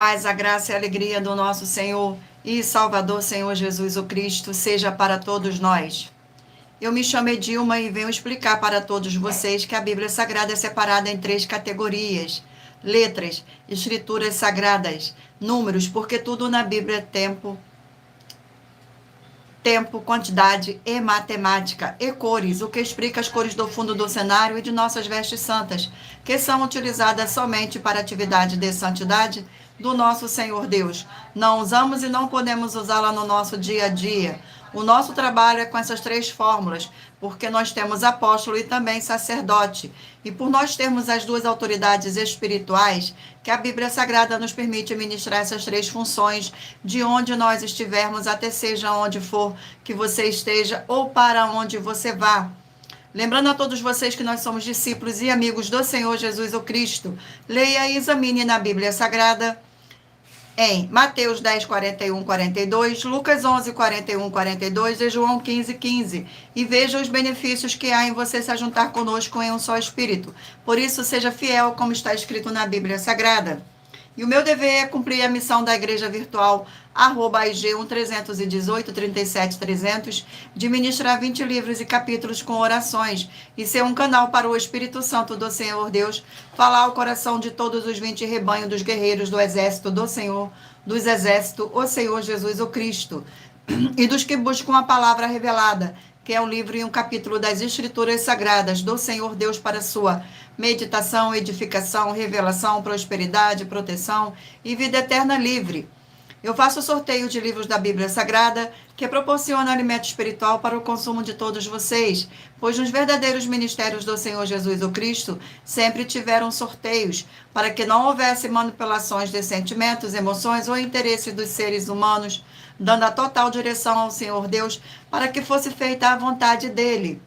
Paz, a graça e a alegria do nosso Senhor e Salvador, Senhor Jesus o Cristo, seja para todos nós. Eu me chamo Edilma e venho explicar para todos vocês que a Bíblia Sagrada é separada em 3 categorias: letras, escrituras sagradas, números, porque tudo na Bíblia é tempo, quantidade e matemática, e cores, o que explica as cores do fundo do cenário e de nossas vestes santas, que são utilizadas somente para a atividade de santidade do nosso Senhor Deus. Não usamos e não podemos usá-la no nosso dia a dia. O nosso trabalho é com essas 3 fórmulas, porque nós temos apóstolo e também sacerdote. E por nós termos as 2 autoridades espirituais, que a Bíblia Sagrada nos permite ministrar essas 3 funções, de onde nós estivermos, até seja onde for que você esteja ou para onde você vá. Lembrando a todos vocês que nós somos discípulos e amigos do Senhor Jesus o Cristo, leia e examine na Bíblia Sagrada em Mateus 10, 41, 42, Lucas 11, 41, 42 e João 15, 15. E veja os benefícios que há em você se juntar conosco em um só Espírito. Por isso, seja fiel, como está escrito na Bíblia Sagrada. E o meu dever é cumprir a missão da Igreja Virtual, @IG1318-37300, de ministrar 20 livros e capítulos com orações, e ser um canal para o Espírito Santo do Senhor Deus, falar ao coração de todos os 20 rebanhos dos guerreiros do exército do Senhor, dos exércitos, o Senhor Jesus o Cristo, e dos que buscam a palavra revelada, que é um livro e um capítulo das Escrituras Sagradas do Senhor Deus para sua meditação, edificação, revelação, prosperidade, proteção e vida eterna livre. Eu faço sorteio de livros da Bíblia Sagrada, que proporciona alimento espiritual para o consumo de todos vocês, pois nos verdadeiros ministérios do Senhor Jesus o Cristo sempre tiveram sorteios, para que não houvesse manipulações de sentimentos, emoções ou interesses dos seres humanos, dando a total direção ao Senhor Deus para que fosse feita a vontade dele.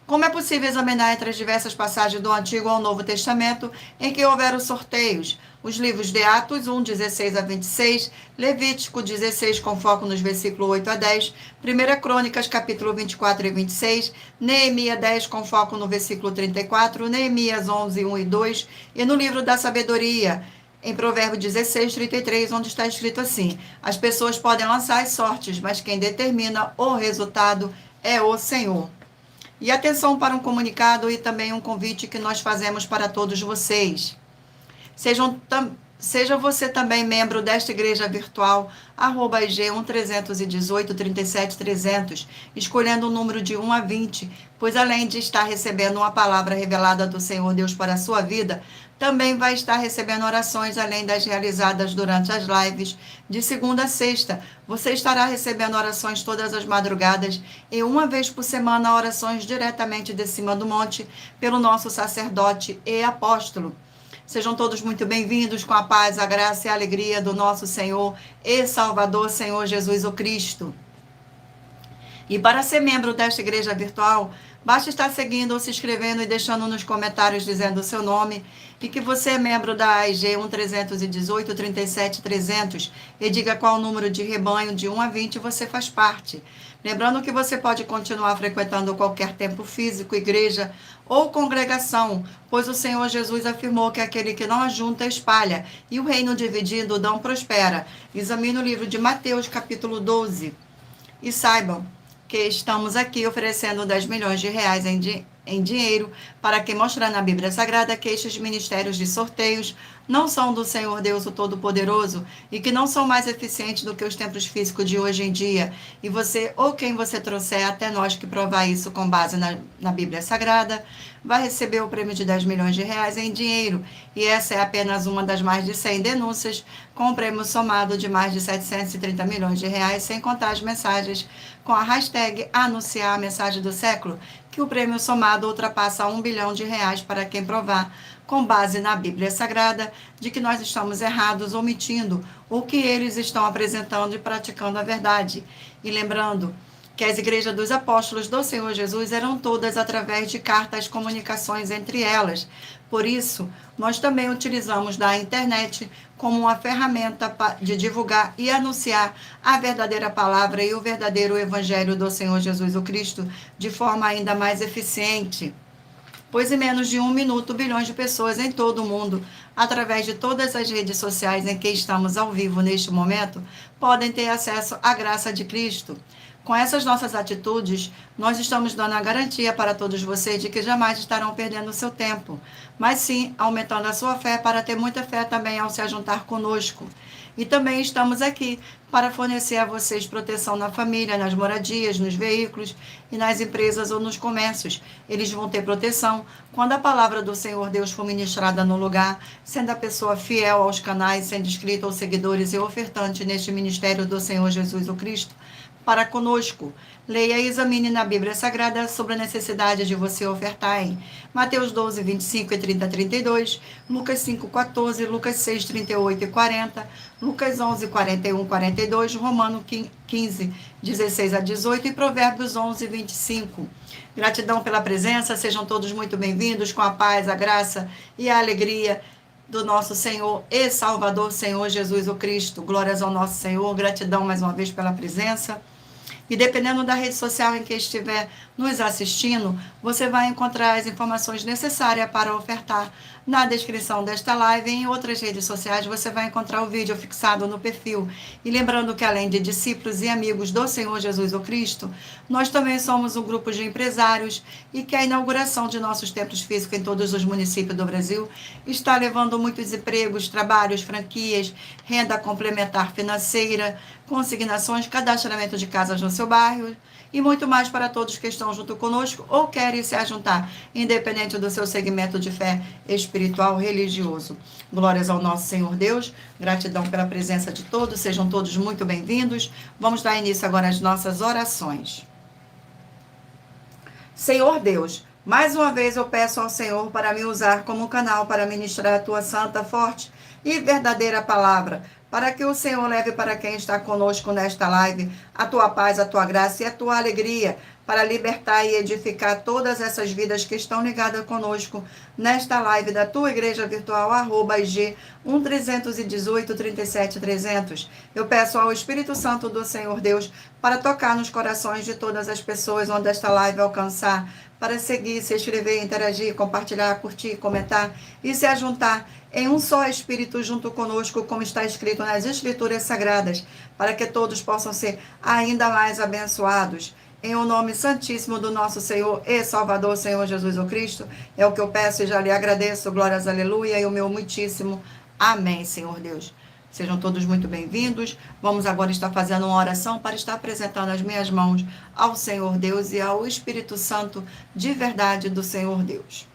Como é possível examinar entre as diversas passagens do Antigo ao Novo Testamento em que houveram sorteios? Os livros de Atos 1, 16 a 26, Levítico 16, com foco nos versículos 8 a 10, 1 Crônicas, capítulo 24 e 26, Neemias 10, com foco no versículo 34, Neemias 11, 1 e 2, e no livro da Sabedoria, em Provérbios 16, 33, onde está escrito assim: as pessoas podem lançar as sortes, mas quem determina o resultado é o Senhor. E atenção para um comunicado e também um convite que nós fazemos para todos vocês. Seja você também membro desta igreja virtual, @IG1318-37300, escolhendo o número de 1 a 20, pois além de estar recebendo uma palavra revelada do Senhor Deus para a sua vida, também vai estar recebendo orações além das realizadas durante as lives de segunda a sexta. Você estará recebendo orações todas as madrugadas e uma vez por semana orações diretamente de cima do monte pelo nosso sacerdote e apóstolo. Sejam todos muito bem-vindos com a paz, a graça e a alegria do nosso Senhor e Salvador, Senhor Jesus o Cristo. E para ser membro desta igreja virtual, basta estar seguindo ou se inscrevendo e deixando nos comentários dizendo o seu nome e que você é membro da AIG 1318-37300 e diga qual o número de rebanho de 1 a 20 você faz parte. Lembrando que você pode continuar frequentando qualquer templo físico, igreja ou congregação, pois o Senhor Jesus afirmou que aquele que não ajunta espalha, e o reino dividido não prospera. Examine o livro de Mateus, capítulo 12. E saibam que estamos aqui oferecendo 10 milhões de reais em dinheiro para que mostrar na Bíblia Sagrada que estes ministérios de sorteios não são do Senhor Deus o Todo-Poderoso e que não são mais eficientes do que os templos físicos de hoje em dia. E você, ou quem você trouxer até nós que provar isso com base na Bíblia Sagrada, vai receber o prêmio de 10 milhões de reais em dinheiro. E essa é apenas uma das mais de 100 denúncias, com um prêmio somado de mais de 730 milhões de reais, sem contar as mensagens com a hashtag anunciar a mensagem do século, que o prêmio somado ultrapassa 1 bilhão de reais para quem provar, com base na Bíblia Sagrada, de que nós estamos errados, omitindo o que eles estão apresentando e praticando a verdade. E lembrando que as igrejas dos apóstolos do Senhor Jesus eram todas através de cartas, comunicações entre elas. Por isso, nós também utilizamos da internet como uma ferramenta de divulgar e anunciar a verdadeira palavra e o verdadeiro evangelho do Senhor Jesus o Cristo de forma ainda mais eficiente. pois em menos de 1 minuto, bilhões de pessoas em todo o mundo, através de todas as redes sociais em que estamos ao vivo neste momento, podem ter acesso à graça de Cristo. Com essas nossas atitudes, nós estamos dando a garantia para todos vocês de que jamais estarão perdendo o seu tempo, mas sim aumentando a sua fé para ter muita fé também ao se juntar conosco. E também estamos aqui para fornecer a vocês proteção na família, nas moradias, nos veículos e nas empresas ou nos comércios. Eles vão ter proteção quando a palavra do Senhor Deus for ministrada no lugar, sendo a pessoa fiel aos canais, sendo inscrita aos seguidores e ofertante neste ministério do Senhor Jesus o Cristo para conosco. Leia e examine na Bíblia Sagrada sobre a necessidade de você ofertar em Mateus 12, 25 e 30 a 32, Lucas 5, 14, Lucas 6, 38 e 40, Lucas 11, 41 e 42, Romanos 15, 16 a 18 e Provérbios 11, 25. Gratidão pela presença, sejam todos muito bem-vindos, com a paz, a graça e a alegria do nosso Senhor e Salvador, Senhor Jesus o Cristo. Glórias ao nosso Senhor, gratidão mais uma vez pela presença. E dependendo da rede social em que estiver nos assistindo, você vai encontrar as informações necessárias para ofertar na descrição desta live. Em outras redes sociais você vai encontrar o vídeo fixado no perfil. E lembrando que além de discípulos e amigos do Senhor Jesus o Cristo, nós também somos um grupo de empresários e que a inauguração de nossos templos físicos em todos os municípios do Brasil está levando muitos empregos, trabalhos, franquias, renda complementar financeira, consignações, cadastramento de casas no seu bairro e muito mais para todos que estão junto conosco ou querem se ajuntar, independente do seu segmento de fé espiritual, religioso. Glórias ao nosso Senhor Deus, gratidão pela presença de todos, sejam todos muito bem-vindos. Vamos dar início agora às nossas orações. Senhor Deus, mais uma vez eu peço ao Senhor para me usar como canal para ministrar a tua santa, forte e verdadeira palavra, para que o Senhor leve para quem está conosco nesta live a tua paz, a tua graça e a tua alegria, para libertar e edificar todas essas vidas que estão ligadas conosco nesta live da tua igreja virtual, @IG 1318 37 300. Eu peço ao Espírito Santo do Senhor Deus para tocar nos corações de todas as pessoas onde esta live alcançar, para seguir, se inscrever, interagir, compartilhar, curtir, comentar e se ajuntar em um só Espírito junto conosco, como está escrito nas Escrituras Sagradas, para que todos possam ser ainda mais abençoados. Em o nome santíssimo do nosso Senhor e Salvador, Senhor Jesus o Cristo, é o que eu peço e já lhe agradeço. Glórias, aleluia, e o meu muitíssimo amém, Senhor Deus. Sejam todos muito bem-vindos. Vamos agora estar fazendo uma oração para estar apresentando as minhas mãos ao Senhor Deus e ao Espírito Santo de verdade do Senhor Deus.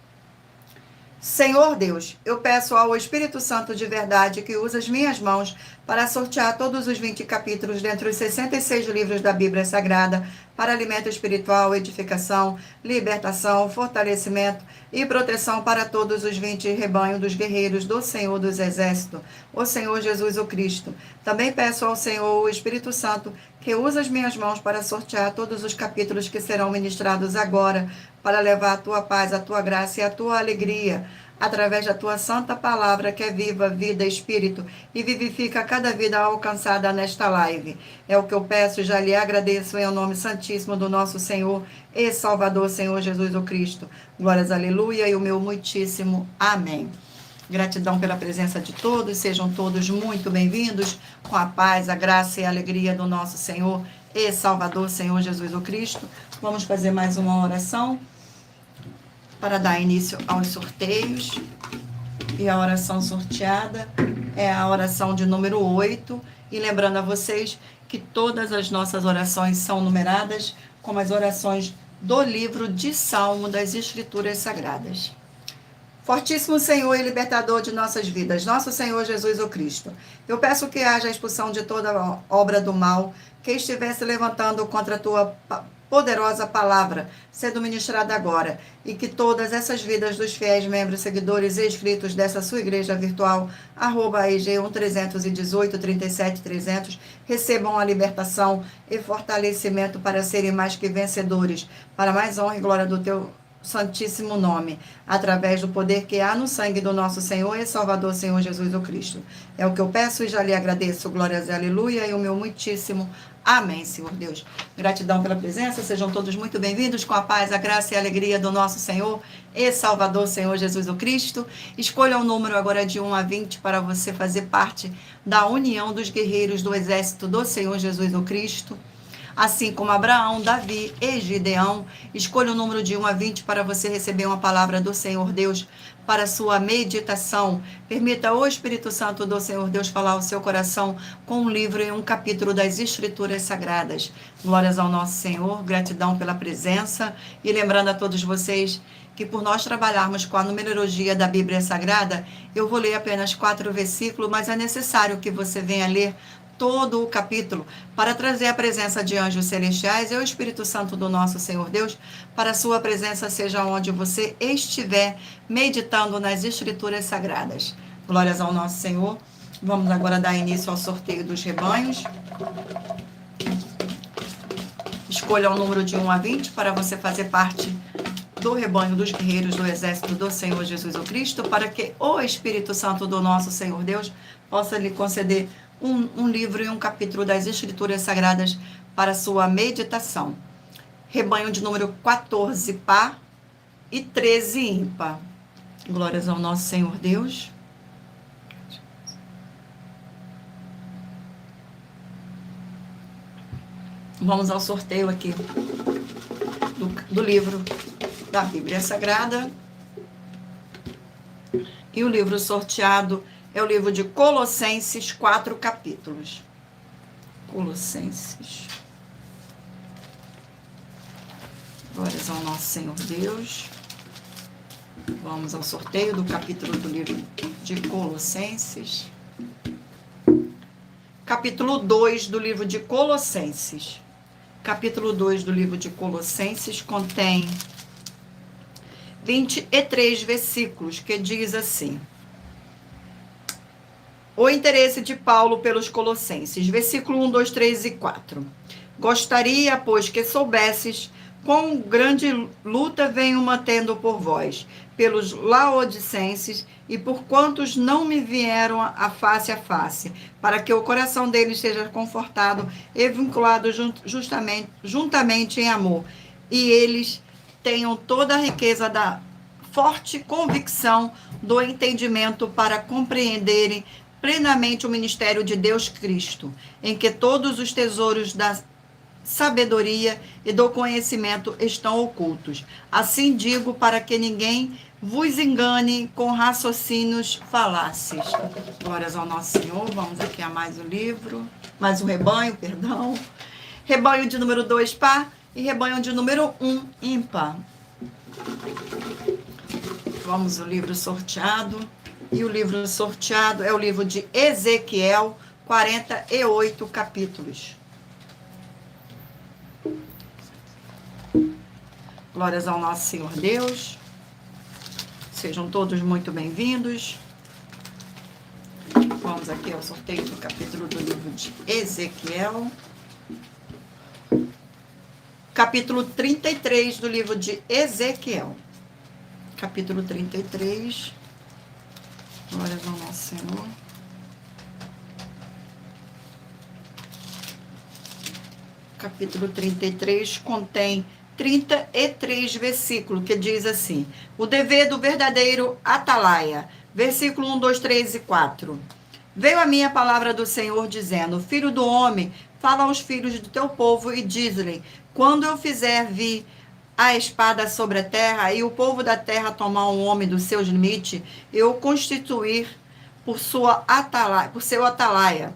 Senhor Deus, eu peço ao Espírito Santo de verdade que use as minhas mãos para sortear todos os 20 capítulos dentre os 66 livros da Bíblia Sagrada para alimento espiritual, edificação, libertação, fortalecimento e proteção para todos os 20 rebanhos dos guerreiros do Senhor dos Exércitos, o Senhor Jesus o Cristo. Também peço ao Senhor, o Espírito Santo, que use as minhas mãos para sortear todos os capítulos que serão ministrados agora, para levar a tua paz, a tua graça e a tua alegria, através da tua santa palavra, que é viva, vida, espírito, e vivifica cada vida alcançada nesta live. É o que eu peço e já lhe agradeço em nome santíssimo do nosso Senhor e Salvador, Senhor Jesus o Cristo. Glórias, aleluia, e o meu muitíssimo amém. Gratidão pela presença de todos, sejam todos muito bem-vindos, com a paz, a graça e a alegria do nosso Senhor e Salvador, Senhor Jesus o Cristo. Vamos fazer mais uma oração para dar início aos sorteios. E a oração sorteada é a oração de número 8. E lembrando a vocês que todas as nossas orações são numeradas como as orações do livro de Salmo das Escrituras Sagradas. Fortíssimo Senhor e libertador de nossas vidas, nosso Senhor Jesus o Cristo, eu peço que haja a expulsão de toda obra do mal que estivesse levantando contra a tua poderosa palavra, sendo ministrada agora, e que todas essas vidas dos fiéis membros, seguidores e inscritos dessa sua igreja virtual, @IG 1318 37 300, recebam a libertação e fortalecimento para serem mais que vencedores, para mais honra e glória do teu santíssimo nome, através do poder que há no sangue do nosso Senhor e Salvador, Senhor Jesus o Cristo. É o que eu peço e já lhe agradeço. Glórias e aleluia e o meu muitíssimo amém, Senhor Deus. Gratidão pela presença, sejam todos muito bem-vindos com a paz, a graça e a alegria do nosso Senhor e Salvador, Senhor Jesus o Cristo. Escolha um número agora de 1 a 20 para você fazer parte da união dos guerreiros do exército do Senhor Jesus o Cristo. Assim como Abraão, Davi e Gideão, escolha o número de 1 a 20 para você receber uma palavra do Senhor Deus para sua meditação. Permita o Espírito Santo do Senhor Deus falar ao seu coração com um livro e um capítulo das Escrituras Sagradas. Glórias ao nosso Senhor, gratidão pela presença. E lembrando a todos vocês que por nós trabalharmos com a numerologia da Bíblia Sagrada, eu vou ler apenas 4 versículos, mas é necessário que você venha ler todo o capítulo, para trazer a presença de anjos celestiais e o Espírito Santo do nosso Senhor Deus, para a sua presença seja onde você estiver meditando nas Escrituras Sagradas. Glórias ao nosso Senhor. Vamos agora dar início ao sorteio dos rebanhos. Escolha o número de 1 a 20 para você fazer parte do rebanho dos guerreiros do exército do Senhor Jesus o Cristo, para que o Espírito Santo do nosso Senhor Deus possa lhe conceder um livro e um capítulo das Escrituras Sagradas para sua meditação. Rebanho de número 14, par, e 13, ímpar. Glórias ao nosso Senhor Deus. Vamos ao sorteio aqui do livro da Bíblia Sagrada. E o livro sorteado é o livro de Colossenses, 4 capítulos. Colossenses. Glórias ao nosso Senhor Deus. Vamos ao sorteio do capítulo do livro de Colossenses. Capítulo 2 do livro de Colossenses. Capítulo 2 do livro de Colossenses contém 23 versículos, que diz assim: o interesse de Paulo pelos Colossenses, versículo 1, 2, 3 e 4. Gostaria, pois, que soubesses quão grande luta venho mantendo por vós, pelos laodicenses e por quantos não me vieram a face, para que o coração deles seja confortado e vinculado juntamente em amor, e eles tenham toda a riqueza da forte convicção do entendimento para compreenderem plenamente o ministério de Deus Cristo, em que todos os tesouros da sabedoria e do conhecimento estão ocultos. Assim digo, para que ninguém vos engane com raciocínios faláceis. Glórias ao nosso Senhor. Vamos aqui a mais um livro, mais um rebanho, perdão. Rebanho de número 2, par, e rebanho de número 1, ímpar. Vamos ao livro sorteado. E o livro sorteado é o livro de Ezequiel, 48 capítulos. Glórias ao nosso Senhor Deus. Sejam todos muito bem-vindos. Vamos aqui ao sorteio do capítulo do livro de Ezequiel. Capítulo 33 do livro de Ezequiel. Capítulo 33. Glórias ao nosso Senhor. Capítulo 33 contém 33 versículos, que diz assim: o dever do verdadeiro atalaia. Versículo 1, 2, 3 e 4. Veio a minha palavra do Senhor, dizendo: filho do homem, fala aos filhos do teu povo e diz-lhe: quando eu fizer vir a espada sobre a terra, e o povo da terra tomar um homem dos seus limites, eu constituir por seu atalaia.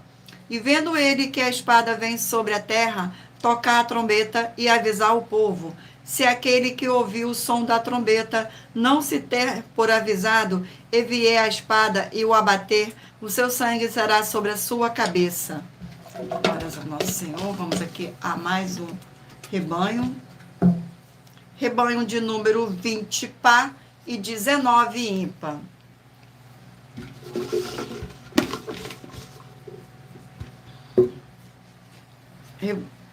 E vendo ele que a espada vem sobre a terra, tocar a trombeta e avisar o povo. Se aquele que ouviu o som da trombeta não se ter por avisado, e vier a espada e o abater, o seu sangue será sobre a sua cabeça. Glórias ao nosso Senhor. Vamos aqui a mais um rebanho. Rebanho de número 20, par, e 19, ímpar.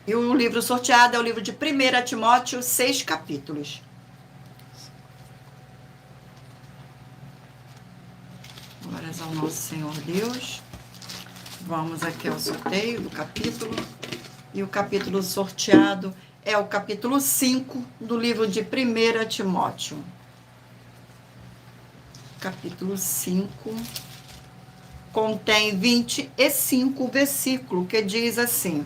E o livro sorteado é o livro de 1 Timóteo, 6 capítulos. Senhor Deus. Vamos aqui ao sorteio do capítulo. E o capítulo sorteado é o capítulo 5 do livro de 1 Timóteo. Capítulo 5 contém 25 versículos, que diz assim: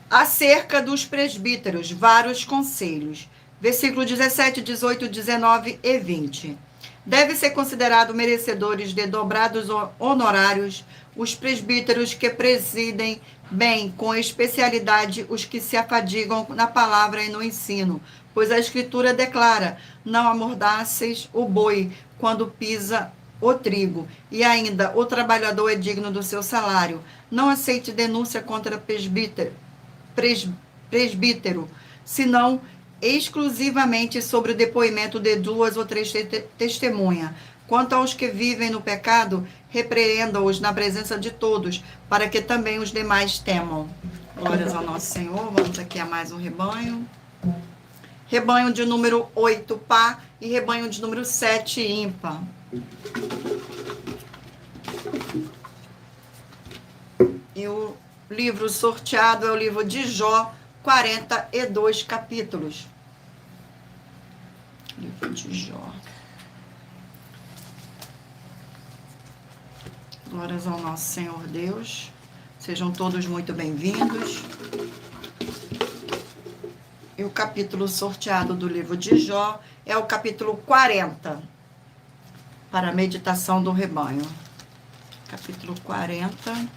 acerca dos presbíteros, vários conselhos. Versículo 17, 18, 19 e 20. Deve ser considerado merecedores de dobrados honorários os presbíteros que presidem bem, com especialidade, os que se afadigam na palavra e no ensino, pois a Escritura declara: não amordaceis o boi quando pisa o trigo, e ainda o trabalhador é digno do seu salário. Não aceite denúncia contra presbítero, senão exclusivamente sobre o depoimento de 2 ou 3 testemunhas. Quanto aos que vivem no pecado, repreenda-os na presença de todos, para que também os demais temam. Glórias ao nosso Senhor. Vamos aqui a mais um rebanho. Rebanho de número 8, par, e rebanho de número 7, ímpar. E o livro sorteado é o livro de Jó, 42 capítulos. Livro de Jó. Glórias ao nosso Senhor Deus. Sejam todos muito bem-vindos. E o capítulo sorteado do livro de Jó é o capítulo 40, para a meditação do rebanho. Capítulo 40,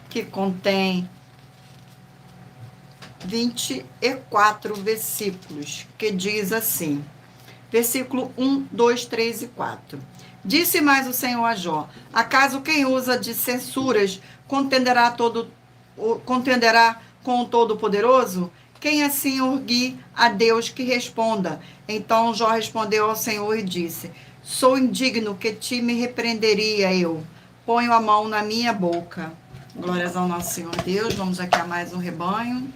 que contém 24 versículos, que diz assim, versículo 1, 2, 3 e 4. Disse mais o Senhor a Jó: acaso quem usa de censuras contenderá com o Todo-Poderoso? Quem assim urgir a Deus que responda? Então Jó respondeu ao Senhor e disse: sou indigno, que te me repreenderia eu. Ponho a mão na minha boca. Glórias ao nosso Senhor Deus. Vamos aqui a mais um rebanho.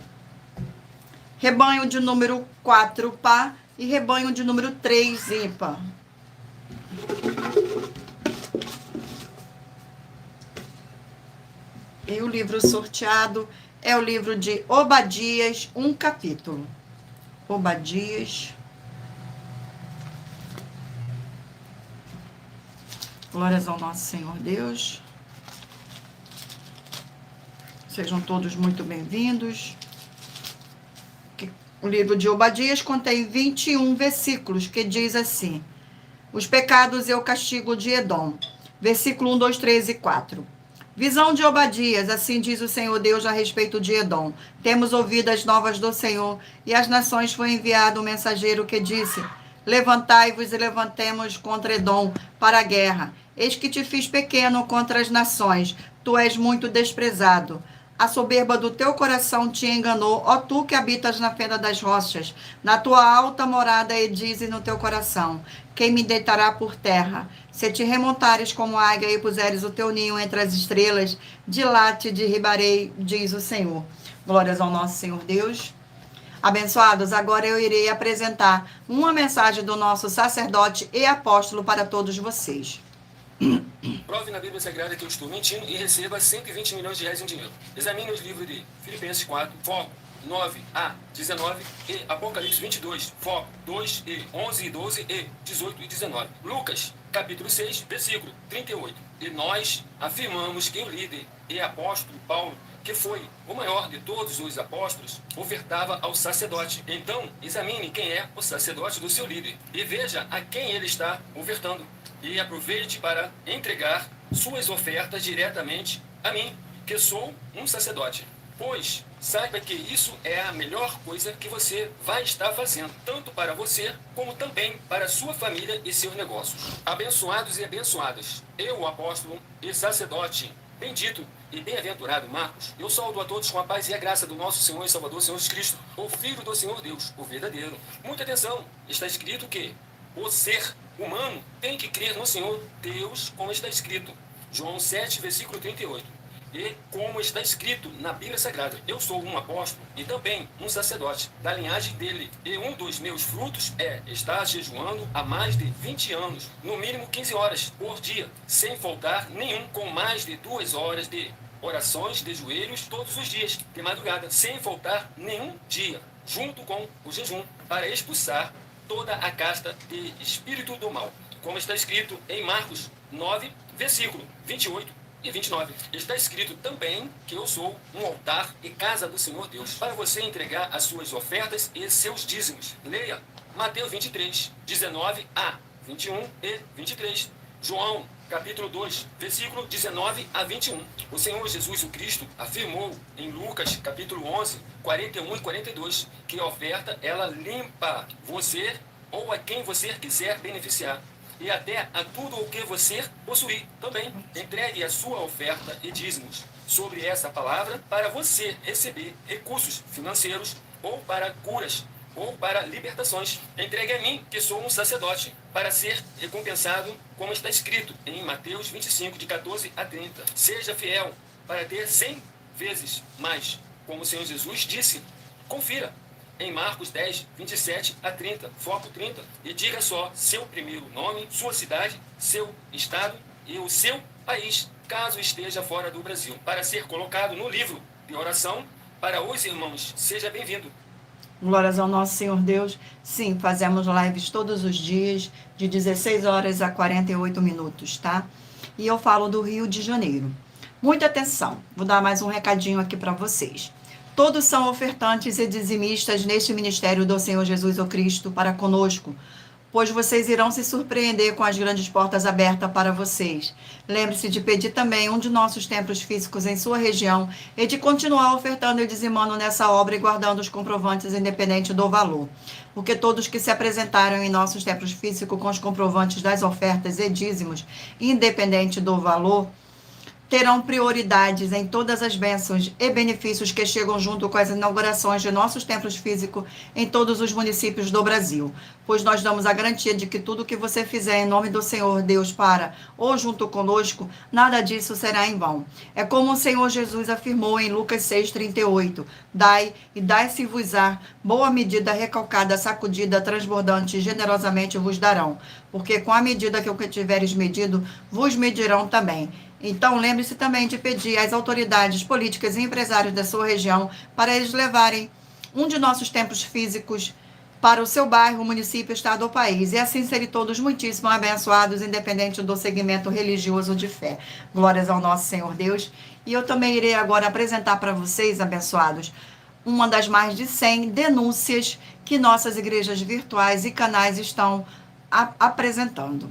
Rebanho de número 4, par, e rebanho de número 3, ímpar. E o livro sorteado é o livro de Obadias, um capítulo. Obadias. Glórias ao nosso Senhor Deus. Sejam todos muito bem-vindos. O livro de Obadias contém 21 versículos, que diz assim: os pecados e o castigo de Edom. Versículo 1, 2, 3 e 4. Visão de Obadias, assim diz o Senhor Deus a respeito de Edom. Temos ouvido as novas do Senhor, e às nações foi enviado um mensageiro que disse: levantai-vos e levantemos contra Edom para a guerra. Eis que te fiz pequeno contra as nações, tu és muito desprezado. A soberba do teu coração te enganou, ó tu que habitas na fenda das rochas. Na tua alta morada e dize no teu coração: quem me deitará por terra? Se te remontares como águia e puseres o teu ninho entre as estrelas, de lá te derribarei, diz o Senhor. Glórias ao nosso Senhor Deus. Abençoados, agora eu irei apresentar uma mensagem do nosso sacerdote e apóstolo para todos vocês. Prove na Bíblia Sagrada que eu estou mentindo e receba 120 milhões de reais em dinheiro. Examine os livros de Filipenses 4, foco 9a 19 e Apocalipse 22, foco 2 e 11 e 12 e 18 e 19. Lucas, capítulo 6, versículo 38. E nós afirmamos que o líder e apóstolo Paulo, que foi o maior de todos os apóstolos, ofertava ao sacerdote. Então, examine quem é o sacerdote do seu líder e veja a quem ele está ofertando. E aproveite para entregar suas ofertas diretamente a mim, que sou um sacerdote. Pois saiba que isso é a melhor coisa que você vai estar fazendo, tanto para você, como também para sua família e seus negócios. Abençoados e abençoadas, eu, o apóstolo e sacerdote, bendito e bem-aventurado Marcos, eu saúdo a todos com a paz e a graça do nosso Senhor e Salvador, Senhor Jesus Cristo, o Filho do Senhor Deus, o verdadeiro. Muita atenção, está escrito que o ser humano tem que crer no Senhor Deus, como está escrito. João 7, versículo 38. E como está escrito na Bíblia Sagrada, eu sou um apóstolo e também um sacerdote da linhagem dele. E um dos meus frutos é estar jejuando há mais de 20 anos, no mínimo 15 horas por dia, sem faltar nenhum, com mais de 2 horas de orações de joelhos todos os dias, de madrugada, sem faltar nenhum dia, junto com o jejum, para expulsar toda a casta de espírito do mal. Como está escrito em Marcos 9, versículo 28 e 29. Está escrito também que eu sou um altar e casa do Senhor Deus, para você entregar as suas ofertas e seus dízimos. Leia Mateus 23, 19 a 21 e 23. João, capítulo 2, versículo 19 a 21. O Senhor Jesus o Cristo afirmou em Lucas, capítulo 11, 41 e 42, que a oferta, ela limpa você ou a quem você quiser beneficiar. E até a tudo o que você possuir também. Entregue a sua oferta e dízimos sobre essa palavra para você receber recursos financeiros ou para curas ou para libertações. Entregue a mim, que sou um sacerdote, para ser recompensado, como está escrito em Mateus 25, de 14 a 30. Seja fiel para ter 100 vezes mais, como o Senhor Jesus disse. Confira em Marcos 10, 27 a 30, foco 30, e diga só seu primeiro nome, sua cidade, seu estado e o seu país, caso esteja fora do Brasil, para ser colocado no livro de oração para os irmãos. Seja bem-vindo. Glórias ao nosso Senhor Deus. Sim, fazemos lives todos os dias, de 16 horas a 48 minutos, tá? E eu falo do Rio de Janeiro. Muita atenção, vou dar mais um recadinho aqui para vocês. Todos são ofertantes e dizimistas neste ministério do Senhor Jesus o Cristo para conosco, pois vocês irão se surpreender com as grandes portas abertas para vocês. Lembre-se de pedir também um de nossos templos físicos em sua região e de continuar ofertando e dizimando nessa obra e guardando os comprovantes independente do valor. Porque todos que se apresentaram em nossos templos físicos com os comprovantes das ofertas e dízimos, independente do valor, terão prioridades em todas as bênçãos e benefícios que chegam junto com as inaugurações de nossos templos físicos em todos os municípios do Brasil, pois nós damos a garantia de que tudo que você fizer em nome do Senhor Deus para ou junto conosco, nada disso será em vão. É como o Senhor Jesus afirmou em Lucas 6,38, dai e dai-se-vos-á, boa medida, recalcada, sacudida, transbordante, generosamente vos darão, porque com a medida que o que tiveres medido, vos medirão também. Então, lembre-se também de pedir às autoridades políticas e empresários da sua região para eles levarem um de nossos templos físicos para o seu bairro, município, estado ou país. E assim serem todos muitíssimo abençoados, independente do segmento religioso de fé. Glórias ao nosso Senhor Deus. E eu também irei agora apresentar para vocês, abençoados, uma das mais de 100 denúncias que nossas igrejas virtuais e canais estão apresentando.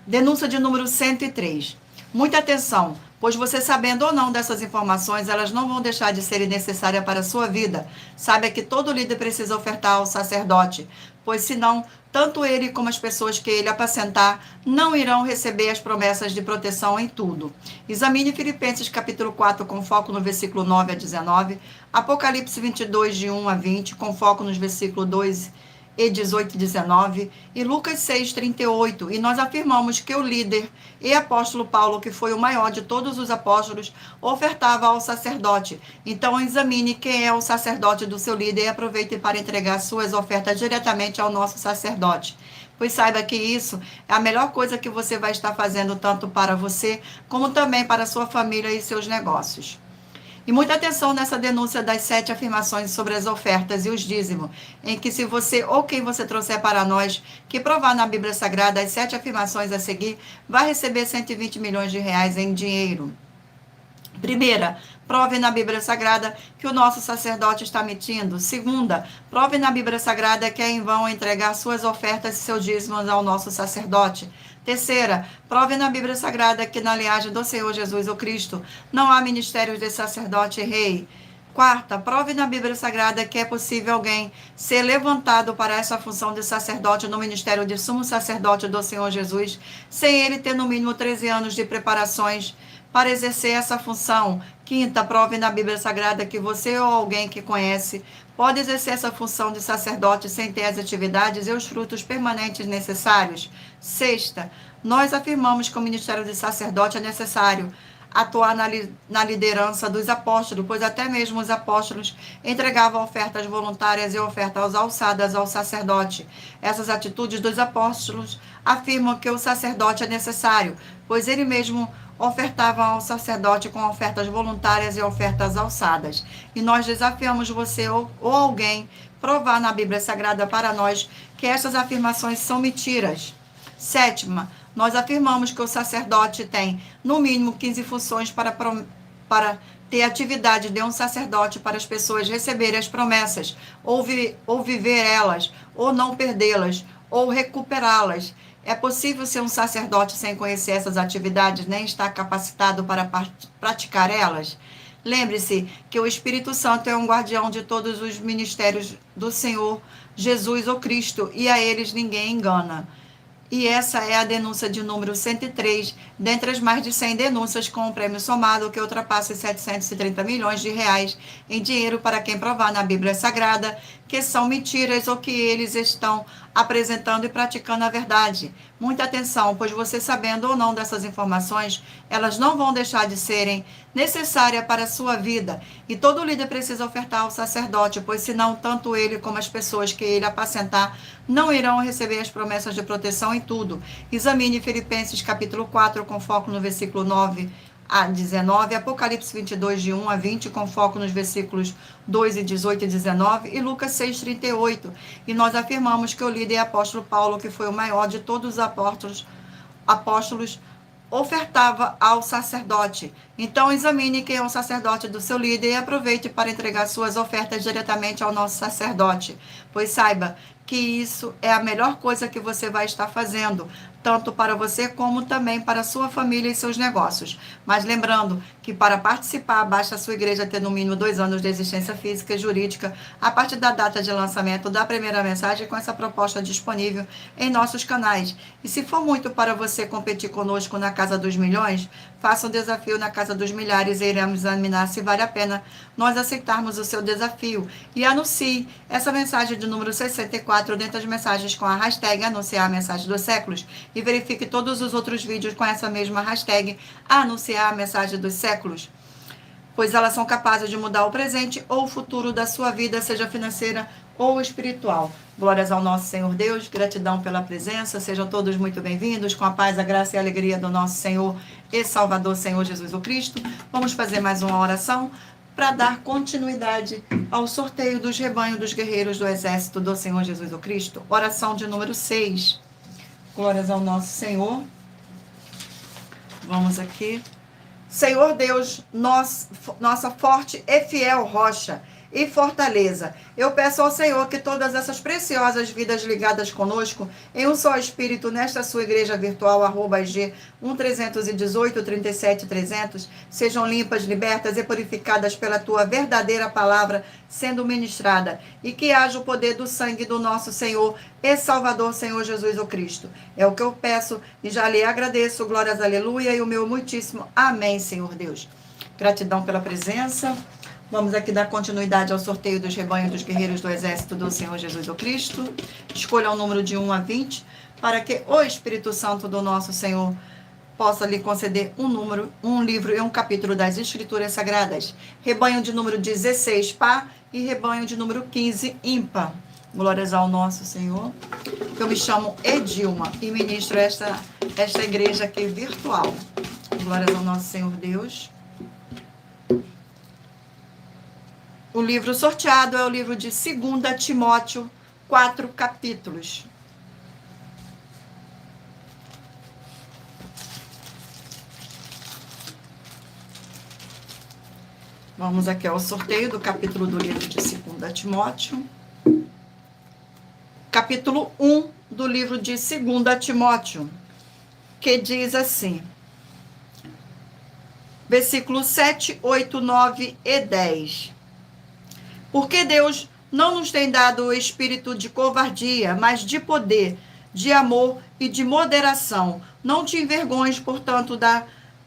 Denúncia de número 103. Muita atenção, pois você sabendo ou não dessas informações, elas não vão deixar de serem necessárias para a sua vida. Saiba que todo líder precisa ofertar ao sacerdote, pois senão, tanto ele como as pessoas que ele apacentar não irão receber as promessas de proteção em tudo. Examine Filipenses capítulo 4 com foco no versículo 9 a 19, Apocalipse 22 de 1 a 20 com foco nos versículos 2 e 18 e 19, e Lucas 6, 38. E nós afirmamos que o líder e apóstolo Paulo, que foi o maior de todos os apóstolos, ofertava ao sacerdote. Então examine quem é o sacerdote do seu líder e aproveite para entregar suas ofertas diretamente ao nosso sacerdote. Pois saiba que isso é a melhor coisa que você vai estar fazendo tanto para você, como também para a sua família e seus negócios. E muita atenção nessa denúncia das 7 afirmações sobre as ofertas e os dízimos, em que se você ou quem você trouxer para nós, que provar na Bíblia Sagrada as 7 afirmações a seguir, vai receber 120 milhões de reais em dinheiro. Primeira, prove na Bíblia Sagrada que o nosso sacerdote está mentindo. Segunda, prove na Bíblia Sagrada que é em vão entregar suas ofertas e seus dízimos ao nosso sacerdote. Terceira, prove na Bíblia Sagrada que na linhagem do Senhor Jesus o Cristo não há ministérios de sacerdote e rei. Quarta, prove na Bíblia Sagrada que é possível alguém ser levantado para essa função de sacerdote no ministério de sumo sacerdote do Senhor Jesus, sem ele ter no mínimo 13 anos de preparações para exercer essa função. Quinta, prove na Bíblia Sagrada que você ou alguém que conhece pode exercer essa função de sacerdote sem ter as atividades e os frutos permanentes necessários. Sexta, nós afirmamos que o ministério de sacerdote é necessário atuar na liderança dos apóstolos, pois até mesmo os apóstolos entregavam ofertas voluntárias e ofertas alçadas ao sacerdote. Essas atitudes dos apóstolos afirmam que o sacerdote é necessário, pois ele mesmo ofertava ao sacerdote com ofertas voluntárias e ofertas alçadas. E nós desafiamos você ou alguém provar na Bíblia Sagrada para nós que essas afirmações são mentiras. Sétima, nós afirmamos que o sacerdote tem, no mínimo, 15 funções para ter atividade de um sacerdote para as pessoas receberem as promessas, ou viver elas, ou não perdê-las, ou recuperá-las. É possível ser um sacerdote sem conhecer essas atividades, nem estar capacitado para praticar elas? Lembre-se que o Espírito Santo é um guardião de todos os ministérios do Senhor Jesus ou Cristo, e a eles ninguém engana. E essa é a denúncia de número 103, dentre as mais de 100 denúncias com um prêmio somado que ultrapassa os 730 milhões de reais em dinheiro para quem provar na Bíblia Sagrada que são mentiras ou que eles estão apresentando e praticando a verdade. Muita atenção, pois você sabendo ou não dessas informações, elas não vão deixar de serem necessárias para a sua vida. E todo líder precisa ofertar ao sacerdote, pois senão tanto ele como as pessoas que ele apacentar não irão receber as promessas de proteção em tudo. Examine Filipenses capítulo 4, com foco no versículo 9 a 19, Apocalipse 22, de 1 a 20, com foco nos versículos 2 e 18 e 19, e Lucas 6, 38. E nós afirmamos que o líder apóstolo Paulo, que foi o maior de todos os apóstolos, ofertava ao sacerdote. Então, examine quem é o sacerdote do seu líder e aproveite para entregar suas ofertas diretamente ao nosso sacerdote, pois saiba que isso é a melhor coisa que você vai estar fazendo, tanto para você como também para a sua família e seus negócios. Mas lembrando que para participar, basta a sua igreja ter no mínimo 2 anos de existência física e jurídica a partir da data de lançamento da primeira mensagem com essa proposta disponível em nossos canais. E se for muito para você competir conosco na Casa dos Milhões, faça um desafio na Casa dos Milhares e iremos examinar se vale a pena nós aceitarmos o seu desafio. E anuncie essa mensagem de número 64 dentro das mensagens com a hashtag Anunciar a Mensagem dos Séculos e verifique todos os outros vídeos com essa mesma hashtag Anunciar a Mensagem dos Séculos, pois elas são capazes de mudar o presente ou o futuro da sua vida, seja financeira ou espiritual. Glórias ao nosso Senhor Deus, gratidão pela presença, sejam todos muito bem-vindos, com a paz, a graça e a alegria do nosso Senhor e Salvador, Senhor Jesus o Cristo. Vamos fazer mais uma oração para dar continuidade ao sorteio dos rebanhos dos guerreiros do exército do Senhor Jesus o Cristo. Oração de número 6. Glórias ao nosso Senhor. Vamos aqui. Senhor Deus, nossa forte e fiel rocha e fortaleza, eu peço ao Senhor que todas essas preciosas vidas ligadas conosco em um só espírito nesta sua igreja virtual @IG 1318 37 300 sejam limpas, libertas e purificadas pela tua verdadeira palavra sendo ministrada, e que haja o poder do sangue do nosso Senhor e Salvador, Senhor Jesus o Cristo. É o que eu peço e já lhe agradeço. Glórias, aleluia, e o meu muitíssimo amém, Senhor Deus. Gratidão pela presença. Vamos aqui dar continuidade ao sorteio dos rebanhos dos guerreiros do exército do Senhor Jesus o Cristo. Escolha o número de 1 a 20, para que o Espírito Santo do nosso Senhor possa lhe conceder um número, um livro e um capítulo das Escrituras Sagradas. Rebanho de número 16, par, e rebanho de número 15, ímpar. Glórias ao nosso Senhor. Eu me chamo Edilma e ministro esta igreja aqui virtual. Glórias ao nosso Senhor Deus. O livro sorteado é o livro de 2 Timóteo, 4 capítulos. Vamos aqui ao sorteio do capítulo do livro de 2 Timóteo. Capítulo 1 do livro de 2 Timóteo, que diz assim, versículos 7, 8, 9 e 10. Porque Deus não nos tem dado o espírito de covardia, mas de poder, de amor e de moderação. Não te envergonhes, portanto,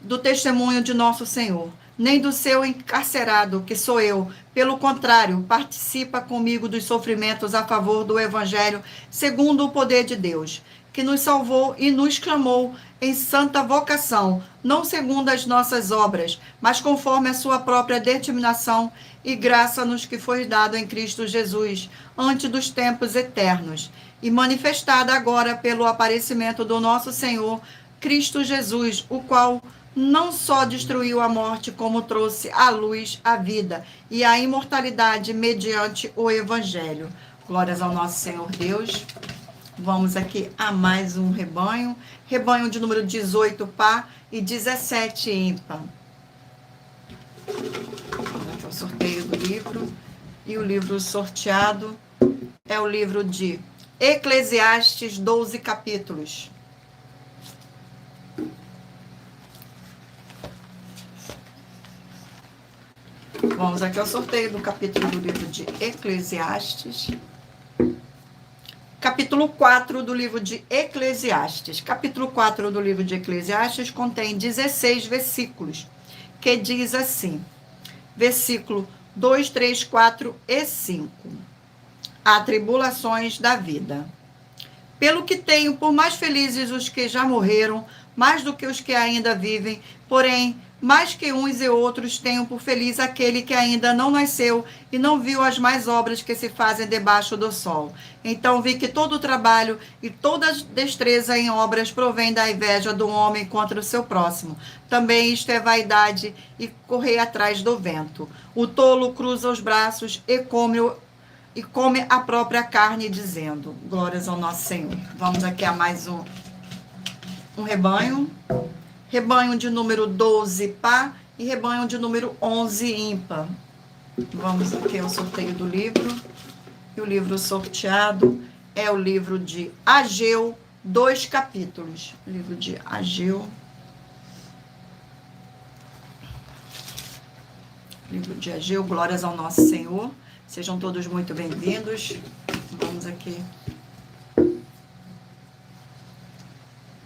do testemunho de nosso Senhor, nem do seu encarcerado, que sou eu. Pelo contrário, participa comigo dos sofrimentos a favor do Evangelho, segundo o poder de Deus, que nos salvou e nos clamou em santa vocação, não segundo as nossas obras, mas conforme a sua própria determinação e graça nos que foi dado em Cristo Jesus, antes dos tempos eternos, e manifestada agora pelo aparecimento do nosso Senhor Cristo Jesus, o qual não só destruiu a morte, como trouxe à luz a vida e a imortalidade mediante o Evangelho. Glórias ao nosso Senhor Deus. Vamos aqui a mais um rebanho. Rebanho de número 18 par e 17 ímpar. Vamos aqui o sorteio do livro. E o livro sorteado é o livro de Eclesiastes, 12 capítulos. Vamos aqui ao sorteio do capítulo do livro de Eclesiastes. Capítulo 4 do livro de Eclesiastes. Capítulo 4 do livro de Eclesiastes contém 16 versículos, que diz assim, versículo 2, 3, 4 e 5. Atribulações da vida. Pelo que tenho por mais felizes os que já morreram, mais do que os que ainda vivem, porém, mais que uns e outros tenho por feliz aquele que ainda não nasceu e não viu as mais obras que se fazem debaixo do sol. Então vi que todo o trabalho e toda destreza em obras provém da inveja do homem contra o seu próximo. Também isto é vaidade e correr atrás do vento. O tolo cruza os braços e come a própria carne, dizendo, glórias ao nosso Senhor. Vamos aqui a mais um rebanho. Rebanho de número 12 par e rebanho de número 11 ímpar. Vamos aqui ao sorteio do livro. E o livro sorteado é o livro de Ageu, 2 capítulos. O livro de Ageu. Livro de Ageu, glórias ao nosso Senhor. Sejam todos muito bem-vindos. Vamos aqui.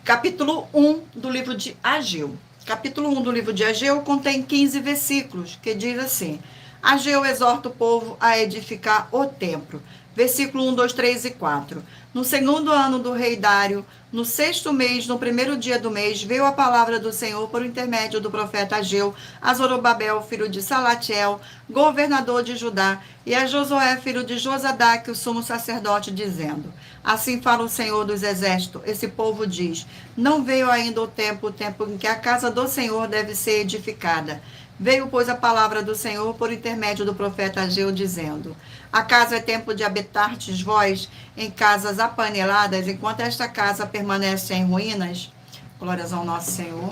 Capítulo 1 do livro de Ageu. Capítulo 1 do livro de Ageu contém 15 versículos, que diz assim, Ageu exorta o povo a edificar o templo. Versículo 1, 2, 3 e 4. No segundo ano do rei Dário, no sexto mês, no primeiro dia do mês, veio a palavra do Senhor por intermédio do profeta Ageu, a Zorobabel, filho de Salatiel, governador de Judá, e a Josué, filho de Josadaque, o sumo sacerdote, dizendo, assim fala o Senhor dos exércitos, esse povo diz, não veio ainda o tempo em que a casa do Senhor deve ser edificada. Veio, pois, a palavra do Senhor por intermédio do profeta Ageu, dizendo, acaso é tempo de habitardes vós em casas apaneladas, enquanto esta casa permanece em ruínas? Glórias ao nosso Senhor.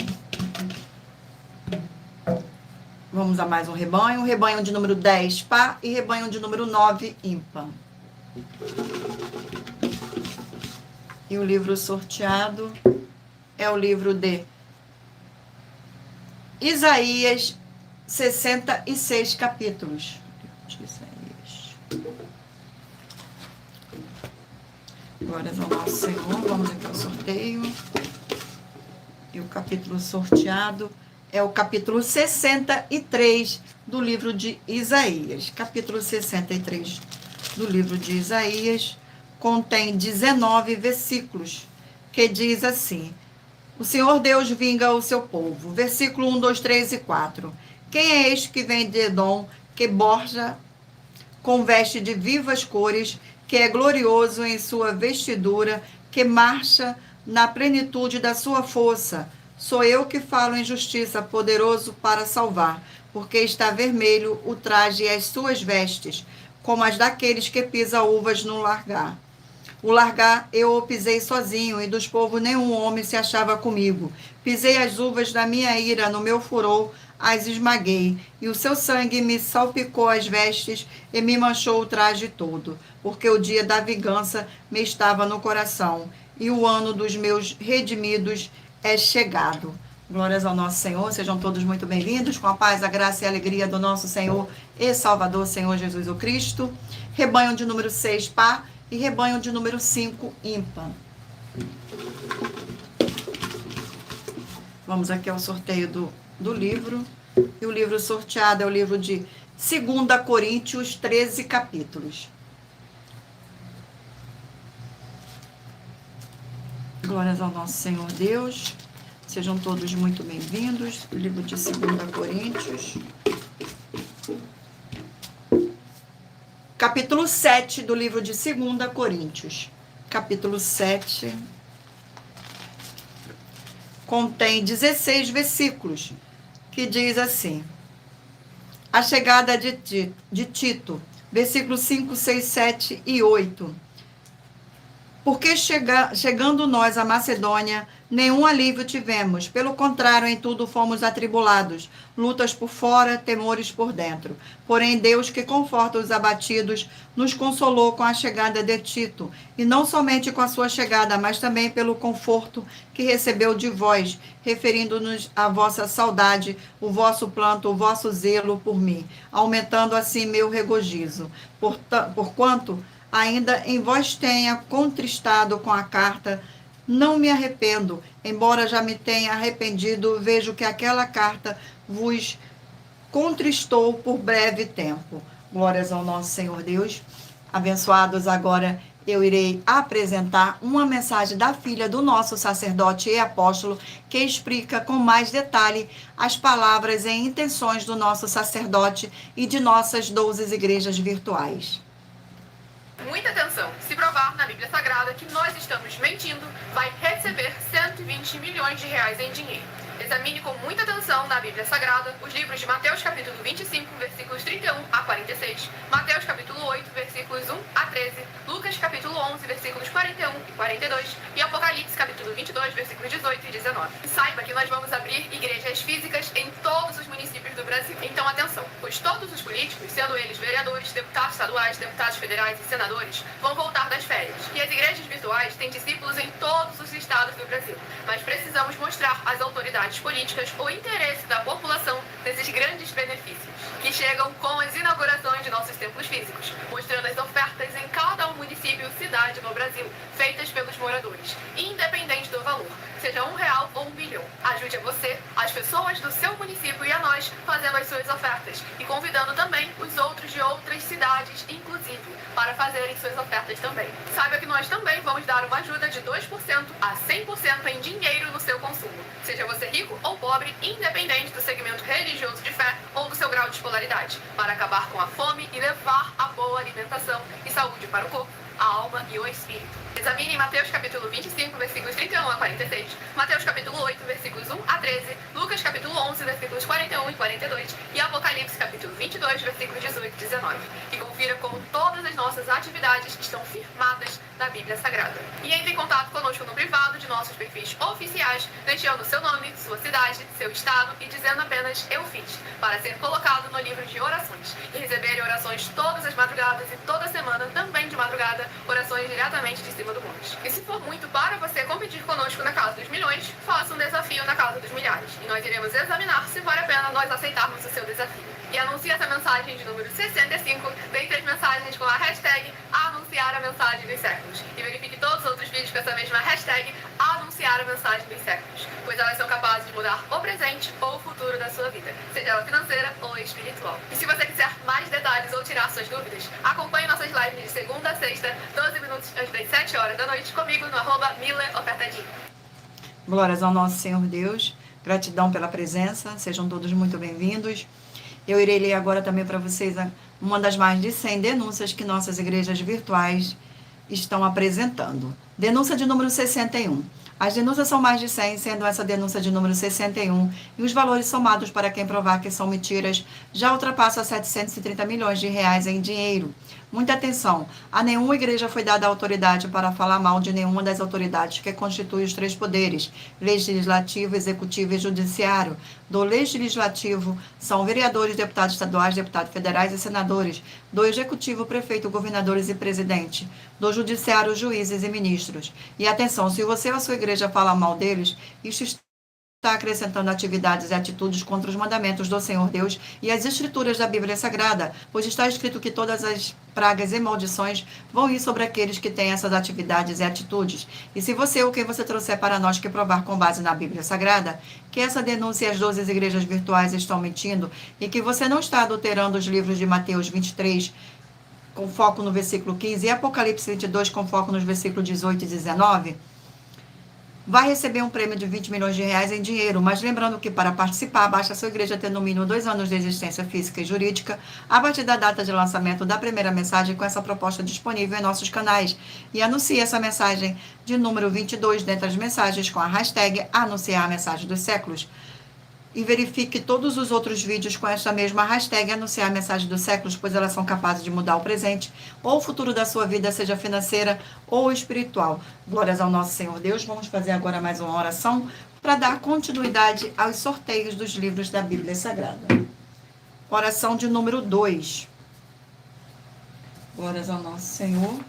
Vamos a mais um rebanho de número 10 par e rebanho de número 9 ímpar. E o livro sorteado é o livro de Isaías, 66 capítulos. Glórias ao nosso Senhor. Vamos aqui ao sorteio. E o capítulo sorteado é o capítulo 63 do livro de Isaías. Capítulo 63 do livro de Isaías contém 19 versículos, que diz assim, o Senhor Deus vinga o seu povo. Versículo 1, 2, 3 e 4. Quem é este que vem de Edom, que borja com veste de vivas cores, que é glorioso em sua vestidura, que marcha na plenitude da sua força? Sou eu que falo em justiça, poderoso para salvar, porque está vermelho o traje e as suas vestes, como as daqueles que pisam uvas no largar. O largar eu o pisei sozinho, e dos povos nenhum homem se achava comigo. Pisei as uvas da minha ira, no meu furor as esmaguei, e o seu sangue me salpicou as vestes e me manchou o traje todo, porque o dia da vingança me estava no coração, e o ano dos meus redimidos é chegado. Glórias ao nosso Senhor, sejam todos muito bem-vindos, com a paz, a graça e a alegria do nosso Senhor e Salvador, Senhor Jesus o Cristo. Rebanho de número 6 par e rebanho de número 5 ímpar. Vamos aqui ao sorteio do livro. E o livro sorteado é o livro de 2 Coríntios, 13 capítulos. Glórias ao nosso Senhor Deus. Sejam todos muito bem-vindos. O livro de 2 Coríntios. Capítulo 7 do livro de 2 Coríntios. Capítulo 7 contém 16 versículos, que diz assim: a chegada de Tito, versículos 5, 6, 7 e 8. Porque chegando nós à Macedônia, nenhum alívio tivemos. Pelo contrário, em tudo fomos atribulados. Lutas por fora, temores por dentro. Porém, Deus, que conforta os abatidos, nos consolou com a chegada de Tito. E não somente com a sua chegada, mas também pelo conforto que recebeu de vós, referindo-nos à vossa saudade, o vosso planto, o vosso zelo por mim, aumentando assim meu regozijo. Porquanto ainda em vós tenha contristado com a carta, não me arrependo, embora já me tenha arrependido, vejo que aquela carta vos contristou por breve tempo. Glórias ao nosso Senhor Deus. Abençoados, agora eu irei apresentar uma mensagem da filha do nosso sacerdote e apóstolo, que explica com mais detalhe as palavras e intenções do nosso sacerdote e de nossas 12 igrejas virtuais. Muita atenção! Se provar na Bíblia Sagrada que nós estamos mentindo, vai receber 120 milhões de reais em dinheiro. Examine com muita atenção na Bíblia Sagrada os livros de Mateus capítulo 25, versículos 31 a 46, Mateus capítulo 8, versículos 1 a 13, Lucas capítulo 11, versículos 41 e 42 e Apocalipse capítulo 22, versículos 18 e 19. E saiba que nós vamos abrir igrejas físicas em todos os municípios do Brasil. Então atenção, pois todos os políticos, sendo eles vereadores, deputados estaduais, deputados federais e senadores, vão voltar das férias. E as igrejas virtuais têm discípulos em todos os estados do Brasil. Mas precisamos mostrar às autoridades políticas o interesse da população nesses grandes benefícios, que chegam com as inaugurações de nossos templos físicos, mostrando as ofertas em cada município e cidade no Brasil, feitas pelos moradores, independente do valor, seja R$1 ou R$1 bilhão. Ajude a você, as pessoas do seu município e a nós, fazendo as suas ofertas e convidando também os outros de outras cidades, inclusive, para fazerem suas ofertas também. Saiba que nós também vamos dar uma ajuda de 2% a 100% em dinheiro no seu consumo, seja você rico ou pobre, independente do segmento religioso de fé ou do seu grau de escolaridade, para acabar com a fome e levar a boa alimentação e saúde para o corpo, a alma e o espírito. Examine Mateus capítulo 25, versículos 31 a 46, Mateus capítulo 8, versículos 1 a 13, Lucas capítulo 11, versículos 41 e 42 e Apocalipse capítulo 22, versículos 18 e 19. E confira como todas as nossas atividades estão firmadas na Bíblia Sagrada. E entre em contato conosco no privado de nossos perfis oficiais, deixando seu nome, sua cidade, seu estado e dizendo apenas "eu fiz", para ser colocado no livro de orações e receber orações todas as madrugadas e toda semana, também de madrugada, orações diretamente de cima do monte. E se for muito para você competir conosco na Casa dos Milhões, faça um desafio na Casa dos Milhares. E nós iremos examinar se vale a pena nós aceitarmos o seu desafio. E anuncie essa mensagem de número 65, dentre as mensagens com a hashtag anunciar a mensagem dos séculos. E verifique todos os outros vídeos com essa mesma hashtag anunciar a mensagem dos séculos, pois elas são capazes de mudar o presente ou o futuro da sua vida, seja ela financeira ou espiritual. E se você quiser mais detalhes ou tirar suas dúvidas, acompanhe nossas lives de segunda a sexta, 12 minutos antes das 7 horas da noite, comigo no @MilaOfertadinho. Glórias ao nosso Senhor Deus. Gratidão pela presença. Sejam todos muito bem-vindos. Eu irei ler agora também para vocês uma das mais de 100 denúncias que nossas igrejas virtuais estão apresentando. Denúncia de número 61. As denúncias são mais de 100, sendo essa denúncia de número 61, e os valores somados para quem provar que são mentiras já ultrapassam 730 milhões de reais em dinheiro. Muita atenção, a nenhuma igreja foi dada autoridade para falar mal de nenhuma das autoridades que constituem os 3 poderes, legislativo, executivo e judiciário. Do legislativo são vereadores, deputados estaduais, deputados federais e senadores. Do executivo, prefeito, governadores e presidente. Do judiciário, juízes e ministros. E atenção, se você ou a sua igreja fala mal deles, isso está acrescentando atividades e atitudes contra os mandamentos do Senhor Deus e as escrituras da Bíblia Sagrada, pois está escrito que todas as pragas e maldições vão ir sobre aqueles que têm essas atividades e atitudes. E se você ou quem você trouxer para nós que provar com base na Bíblia Sagrada que essa denúncia e as 12 igrejas virtuais estão mentindo e que você não está adulterando os livros de Mateus 23 com foco no versículo 15 e Apocalipse 22 com foco nos versículos 18 e 19, vai receber um prêmio de 20 milhões de reais em dinheiro. Mas lembrando que para participar, basta a sua igreja ter no mínimo 2 anos de existência física e jurídica a partir da data de lançamento da primeira mensagem com essa proposta disponível em nossos canais. E anuncie essa mensagem de número 22 dentre as mensagens com a hashtag Anunciar a Mensagem dos Séculos. E verifique todos os outros vídeos com esta mesma hashtag Anunciar a Mensagem dos Séculos, pois elas são capazes de mudar o presente ou o futuro da sua vida, seja financeira ou espiritual. Glórias ao nosso Senhor Deus. Vamos fazer agora mais uma oração para dar continuidade aos sorteios dos livros da Bíblia Sagrada. Oração de número 2. Glórias ao nosso Senhor.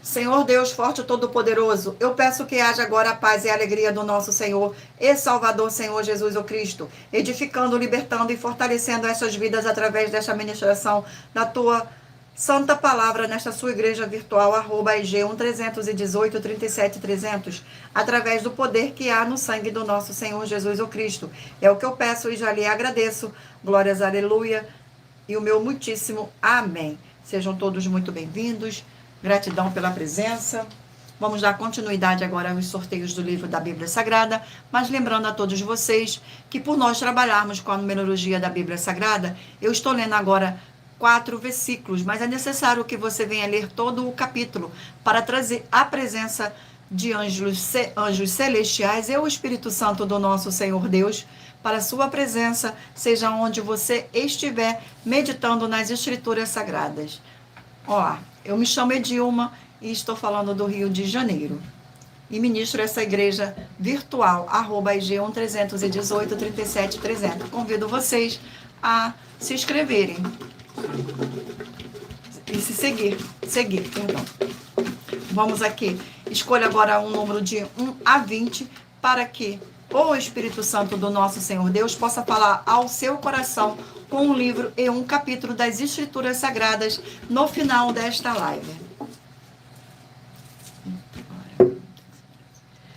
Senhor Deus forte e todo-poderoso, eu peço que haja agora a paz e a alegria do nosso Senhor e Salvador, Senhor Jesus o Cristo, edificando, libertando e fortalecendo essas vidas através desta ministração da tua santa palavra nesta sua igreja virtual, @EG1318-37300, através do poder que há no sangue do nosso Senhor Jesus o Cristo. É o que eu peço e já lhe agradeço. Glórias, aleluia, e o meu muitíssimo amém. Sejam todos muito bem-vindos. Gratidão pela presença. Vamos dar continuidade agora aos sorteios do livro da Bíblia Sagrada, mas lembrando a todos vocês que por nós trabalharmos com a numerologia da Bíblia Sagrada, eu estou lendo agora 4 versículos, mas é necessário que você venha ler todo o capítulo para trazer a presença de anjos celestiais e o Espírito Santo do nosso Senhor Deus, para a sua presença, seja onde você estiver meditando nas Escrituras Sagradas. Ó, eu me chamo Edilma e estou falando do Rio de Janeiro. E ministro essa igreja virtual, @EG1318-37300. Convido vocês a se inscreverem e se seguir, perdão. Vamos aqui, escolha agora um número de 1 a 20 para que o Espírito Santo do nosso Senhor Deus possa falar ao seu coração com um livro e um capítulo das Escrituras Sagradas no final desta live.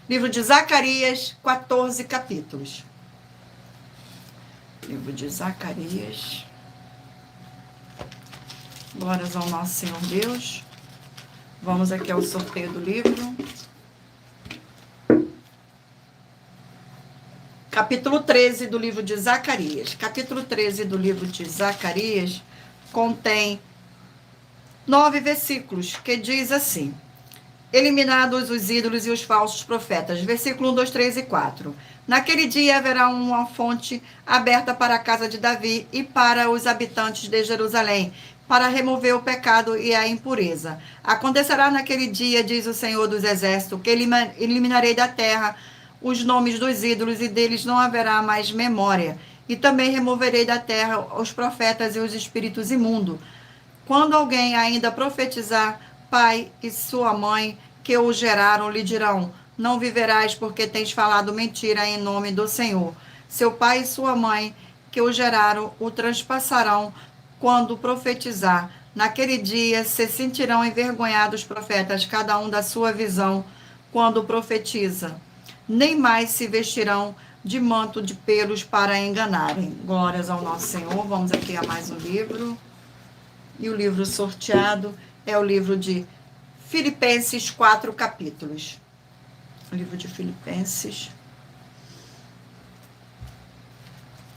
Livro de Zacarias, 14 capítulos. Livro de Zacarias. Glórias ao nosso Senhor Deus. Vamos aqui ao sorteio do livro. Capítulo 13 do livro de Zacarias. Capítulo 13 do livro de Zacarias contém 9 versículos, que diz assim: eliminados os ídolos e os falsos profetas. Versículo 1, 2, 3 e 4. Naquele dia haverá uma fonte aberta para a casa de Davi e para os habitantes de Jerusalém, para remover o pecado e a impureza. Acontecerá naquele dia, diz o Senhor dos Exércitos, que eliminarei da terra os nomes dos ídolos e deles não haverá mais memória. E também removerei da terra os profetas e os espíritos imundos. Quando alguém ainda profetizar, pai e sua mãe que o geraram lhe dirão: não viverás porque tens falado mentira em nome do Senhor. Seu pai e sua mãe que o geraram o transpassarão quando profetizar. Naquele dia se sentirão envergonhados os profetas, cada um da sua visão, quando profetiza. Nem mais se vestirão de manto de pelos para enganarem. Glórias ao nosso Senhor. Vamos aqui a mais um livro. E o livro sorteado é o livro de Filipenses, 4 capítulos. O livro de Filipenses.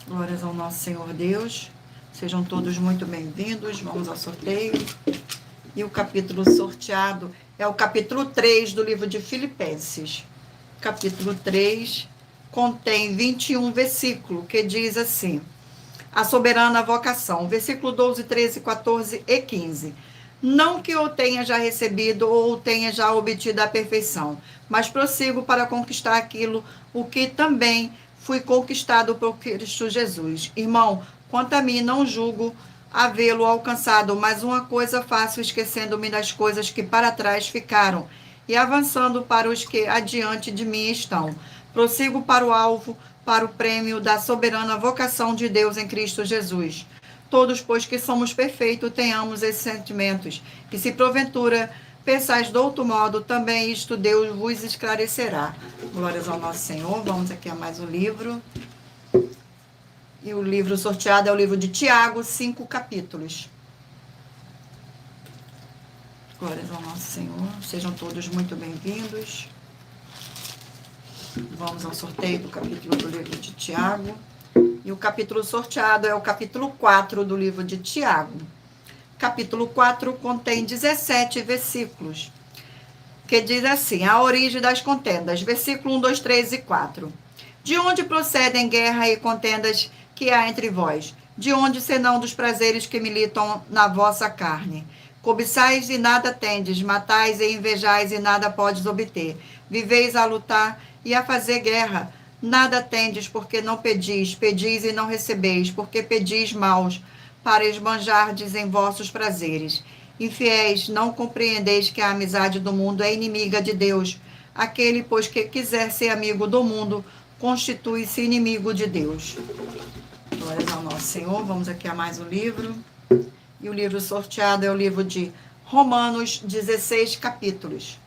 Glórias ao nosso Senhor Deus. Sejam todos muito bem-vindos. Vamos ao sorteio. E o capítulo sorteado é o capítulo 3 do livro de Filipenses. Capítulo 3 contém 21 versículos, que diz assim: a soberana vocação. Versículo 12, 13, 14 e 15. Não que eu tenha já recebido ou tenha já obtido a perfeição, mas prossigo para conquistar aquilo o que também fui conquistado por Cristo Jesus. Irmão, quanto a mim, não julgo havê-lo alcançado, mas uma coisa faço, esquecendo-me das coisas que para trás ficaram e avançando para os que adiante de mim estão. Prossigo para o alvo, para o prêmio da soberana vocação de Deus em Cristo Jesus. Todos, pois que somos perfeitos, tenhamos esses sentimentos. E se porventura pensais de outro modo, também isto Deus vos esclarecerá. Glórias ao nosso Senhor. Vamos aqui a mais um livro. E o livro sorteado é o livro de Tiago, 5 capítulos. Glórias ao nosso Senhor. Sejam todos muito bem-vindos. Vamos ao sorteio do capítulo do livro de Tiago. E o capítulo sorteado é o capítulo 4 do livro de Tiago. Capítulo 4 contém 17 versículos, que diz assim: a origem das contendas, versículo 1, 2, 3 e 4. De onde procedem guerra e contendas que há entre vós? De onde senão dos prazeres que militam na vossa carne? Cobiçais e nada tendes, matais e invejais e nada podes obter. Viveis a lutar e a fazer guerra. Nada tendes, porque não pedis. Pedis e não recebeis, porque pedis maus, para esbanjardes em vossos prazeres. Infiéis, não compreendeis que a amizade do mundo é inimiga de Deus. Aquele, pois, que quiser ser amigo do mundo, constitui-se inimigo de Deus. Glórias ao nosso Senhor. Vamos aqui a mais um livro. E o livro sorteado é o livro de Romanos, 16 capítulos.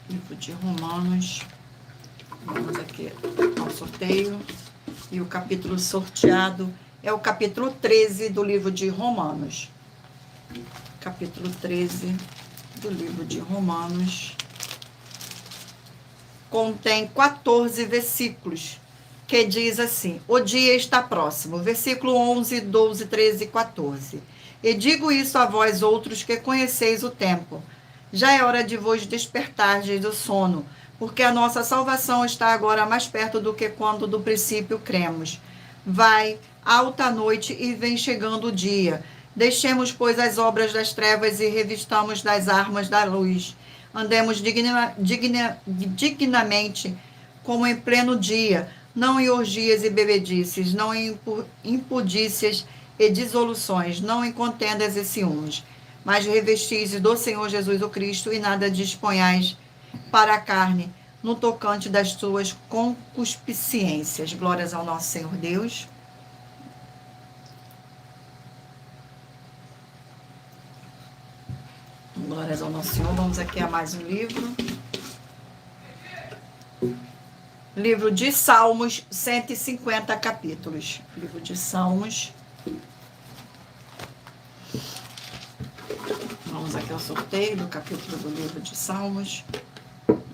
Livro de Romanos. Vamos aqui ao sorteio. E o capítulo sorteado é o capítulo 13 do livro de Romanos. Capítulo 13 do livro de Romanos. Contém 14 versículos, que diz assim: o dia está próximo. Versículo 11, 12, 13 e 14. E digo isso a vós outros que conheceis o tempo. Já é hora de vos despertardes do sono, porque a nossa salvação está agora mais perto do que quando do princípio cremos. Vai alta noite e vem chegando o dia. Deixemos, pois, as obras das trevas e revistamos das armas da luz. Andemos dignamente, como em pleno dia, não em orgias e bebedices, não em impudícias e dissoluções, não em contendas e ciúmes, mas revestis do Senhor Jesus o Cristo e nada disponhais para a carne, no tocante das suas concupiscências. Glórias ao nosso Senhor Deus. Glórias ao nosso Senhor. Vamos aqui a mais um livro. Livro de Salmos, 150 capítulos. Livro de Salmos. Vamos aqui ao sorteio do capítulo do livro de Salmos.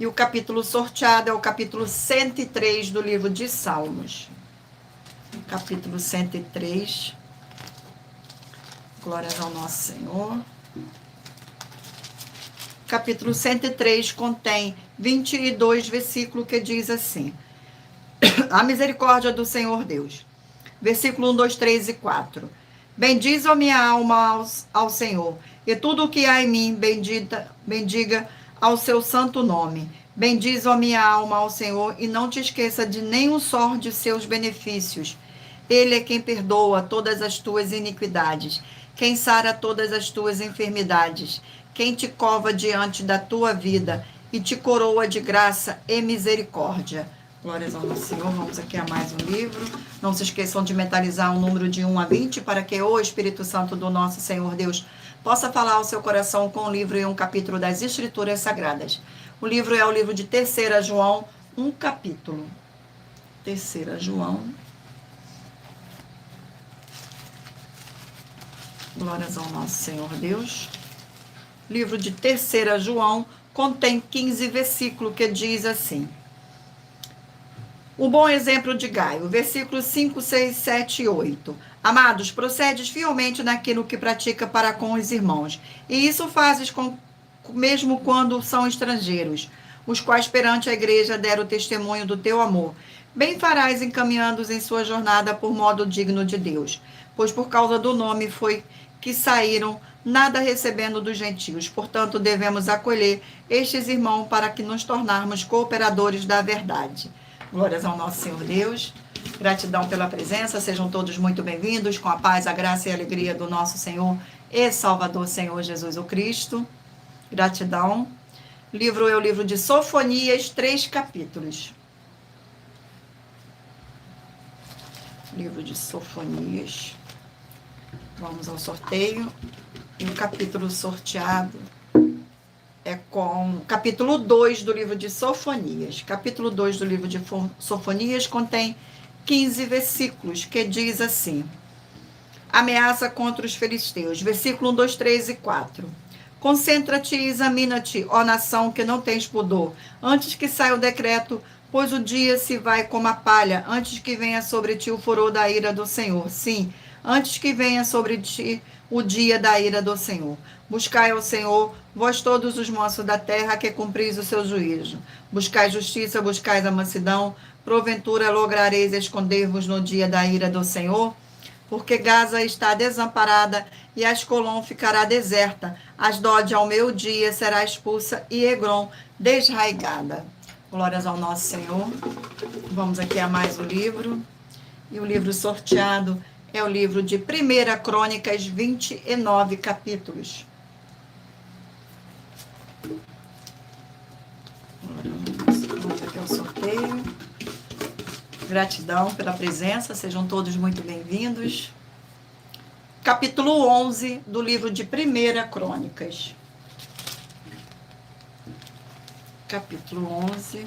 E o capítulo sorteado é o capítulo 103 do livro de Salmos. Capítulo 103. Glórias ao nosso Senhor. Capítulo 103 contém 22 versículos que diz assim: a misericórdia do Senhor Deus. Versículo 1, 2, 3 e 4. Bendize, ó minha alma, ao Senhor, e tudo o que há em mim, bendiga ao seu santo nome. Bendize, ó minha alma, ao Senhor, e não te esqueça de nenhum só de seus benefícios. Ele é quem perdoa todas as tuas iniquidades, quem sara todas as tuas enfermidades, quem te cova diante da tua vida e te coroa de graça e misericórdia. Glórias ao nosso Senhor. Vamos aqui a mais um livro. Não se esqueçam de mentalizar um número de 1 a 20 para que o Espírito Santo do nosso Senhor Deus possa falar ao seu coração com um livro e um capítulo das Escrituras Sagradas. O livro é o livro de 3 João, um capítulo. 3 João. Glórias ao nosso Senhor Deus. Livro de 3 João contém 15 versículos que diz assim: o bom exemplo de Gaio, versículos 5, 6, 7 e 8. Amados, procedes fielmente naquilo que pratica para com os irmãos, e isso fazes mesmo quando são estrangeiros, os quais perante a igreja deram testemunho do teu amor. Bem farás encaminhando-os em sua jornada por modo digno de Deus, pois por causa do nome foi que saíram, nada recebendo dos gentios. Portanto, devemos acolher estes irmãos para que nos tornarmos cooperadores da verdade. Glórias ao nosso Senhor Deus. Gratidão pela presença. Sejam todos muito bem-vindos, com a paz, a graça e a alegria do nosso Senhor e Salvador Senhor Jesus o Cristo. Gratidão. Livro é o livro de Sofonias, 3 capítulos. Livro de Sofonias. Vamos ao sorteio. E o capítulo sorteado é com capítulo 2 do livro de Sofonias. Capítulo 2 do livro de Sofonias contém 15 versículos, que diz assim: ameaça contra os filisteus. Versículo 1, 2, 3 e 4. Concentra-te e examina-te, ó nação que não tens pudor, antes que saia o decreto, pois o dia se vai como a palha, antes que venha sobre ti o furor da ira do Senhor. Sim, antes que venha sobre ti o dia da ira do Senhor. Buscai ao Senhor, vós todos os moços da terra, que cumpris o seu juízo. Buscai justiça, buscai a mansidão, porventura lograreis esconder-vos no dia da ira do Senhor? Porque Gaza está desamparada e Ascolom ficará deserta. Asdod ao meio-dia será expulsa e Egrom desraigada. Glórias ao nosso Senhor. Vamos aqui a mais o livro. E o livro sorteado é o livro de 1 Crônicas, 29 capítulos. Vamos aqui ao sorteio. Gratidão pela presença, sejam todos muito bem-vindos. Capítulo 11 do livro de 1 Crônicas. Capítulo 11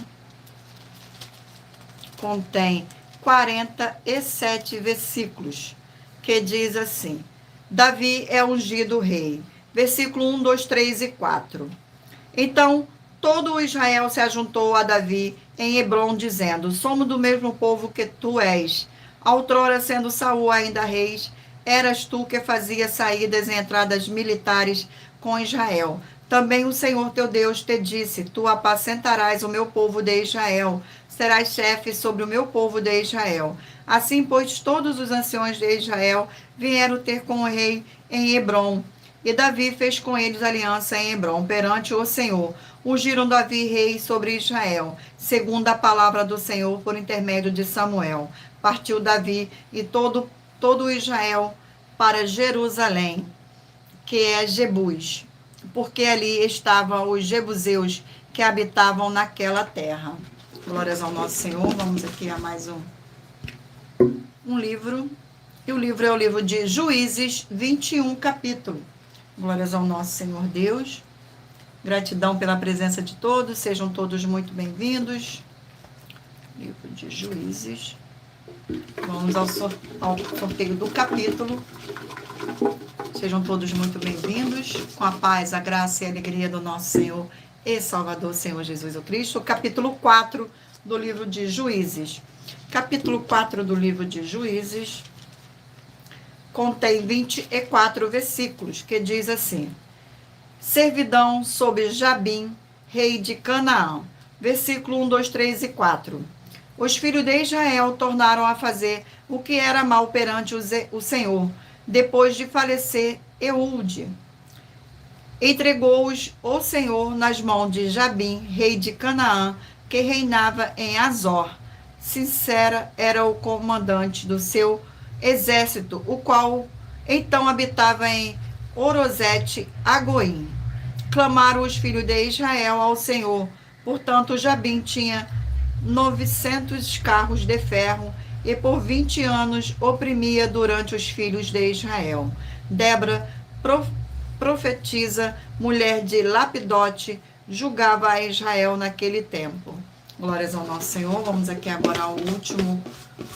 contém 47 versículos, que diz assim: Davi é ungido rei. Versículo 1, 2, 3 e 4. Então, todo o Israel se ajuntou a Davi em Hebrom, dizendo: somos do mesmo povo que tu és. Outrora, sendo Saul ainda rei, eras tu que fazia saídas e entradas militares com Israel. Também o Senhor teu Deus te disse: tu apacentarás o meu povo de Israel, serás chefe sobre o meu povo de Israel. Assim, pois, todos os anciões de Israel vieram ter com o rei em Hebrom. E Davi fez com eles aliança em Hebrom, perante o Senhor. Ungiram Davi rei sobre Israel, segundo a palavra do Senhor, por intermédio de Samuel. Partiu Davi e todo o Israel para Jerusalém, que é Jebus, porque ali estavam os jebuseus que habitavam naquela terra. Glórias ao nosso Senhor. Vamos aqui a mais um livro. E o livro é o livro de Juízes, 21 capítulo. Glórias ao nosso Senhor Deus. Gratidão pela presença de todos. Sejam todos muito bem-vindos. Livro de Juízes. Vamos ao sorteio do capítulo. Sejam todos muito bem-vindos. Com a paz, a graça e a alegria do nosso Senhor e Salvador, Senhor Jesus o Cristo. Capítulo 4 do livro de Juízes. Capítulo 4 do livro de Juízes contém 24 versículos, que diz assim: servidão sob Jabim, rei de Canaã. Versículo 1, 2, 3 e 4. Os filhos de Israel tornaram a fazer o que era mal perante o Senhor, depois de falecer Eude. Entregou-os o Senhor nas mãos de Jabim, rei de Canaã, que reinava em Azor. Sincera era o comandante do seu exército, o qual então habitava em Orozete Agoim. Clamaram os filhos de Israel ao Senhor. Portanto, Jabim tinha 900 carros de ferro e por 20 anos oprimia durante os filhos de Israel. Débora, profetisa, mulher de Lapidote, julgava a Israel naquele tempo. Glórias ao nosso Senhor. Vamos aqui agora ao último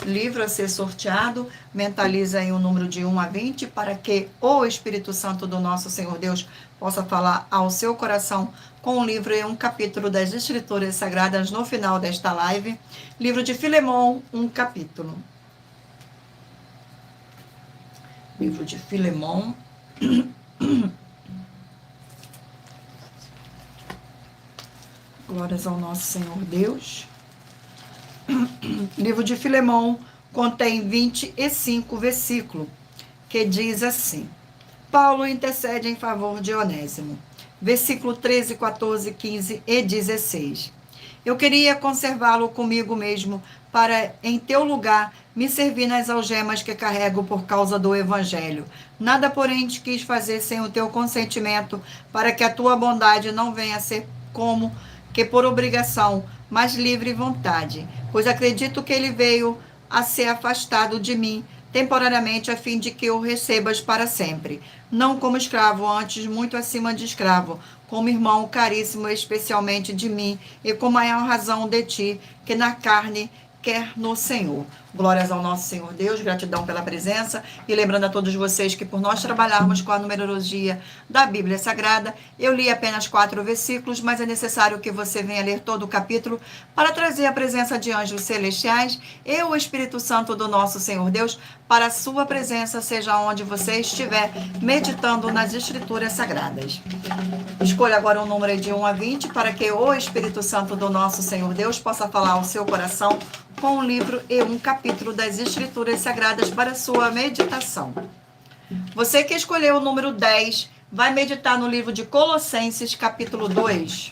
livro a ser sorteado. Mentaliza aí o número de 1 a 20 para que o Espírito Santo do nosso Senhor Deus possa falar ao seu coração com um livro e um capítulo das Escrituras Sagradas no final desta live. Livro de Filemão, um capítulo. Livro de Filemão. Glórias ao nosso Senhor Deus. Livro de Filemão contém 25 versículos, que diz assim: Paulo intercede em favor de Onésimo. Versículo 13, 14, 15 e 16. Eu queria conservá-lo comigo mesmo, para, em teu lugar, me servir nas algemas que carrego por causa do Evangelho. Nada, porém, te quis fazer sem o teu consentimento, para que a tua bondade não venha a ser como que por obrigação, mas livre vontade. Pois acredito que ele veio a ser afastado de mim, temporariamente, a fim de que o recebas para sempre. Não como escravo, antes muito acima de escravo, como irmão caríssimo, especialmente de mim, e com maior razão de ti, que na carne quer no Senhor. Glórias ao nosso Senhor Deus, gratidão pela presença. E lembrando a todos vocês que por nós trabalharmos com a numerologia da Bíblia Sagrada, eu li apenas 4 versículos, mas é necessário que você venha ler todo o capítulo para trazer a presença de anjos celestiais e o Espírito Santo do nosso Senhor Deus para a sua presença, seja onde você estiver meditando nas Escrituras Sagradas. Escolha agora um número de 1 a 20 para que o Espírito Santo do nosso Senhor Deus possa falar ao seu coração com um livro e um capítulo das Escrituras Sagradas para a sua meditação. Você que escolheu o número 10, vai meditar no livro de Colossenses, capítulo 2.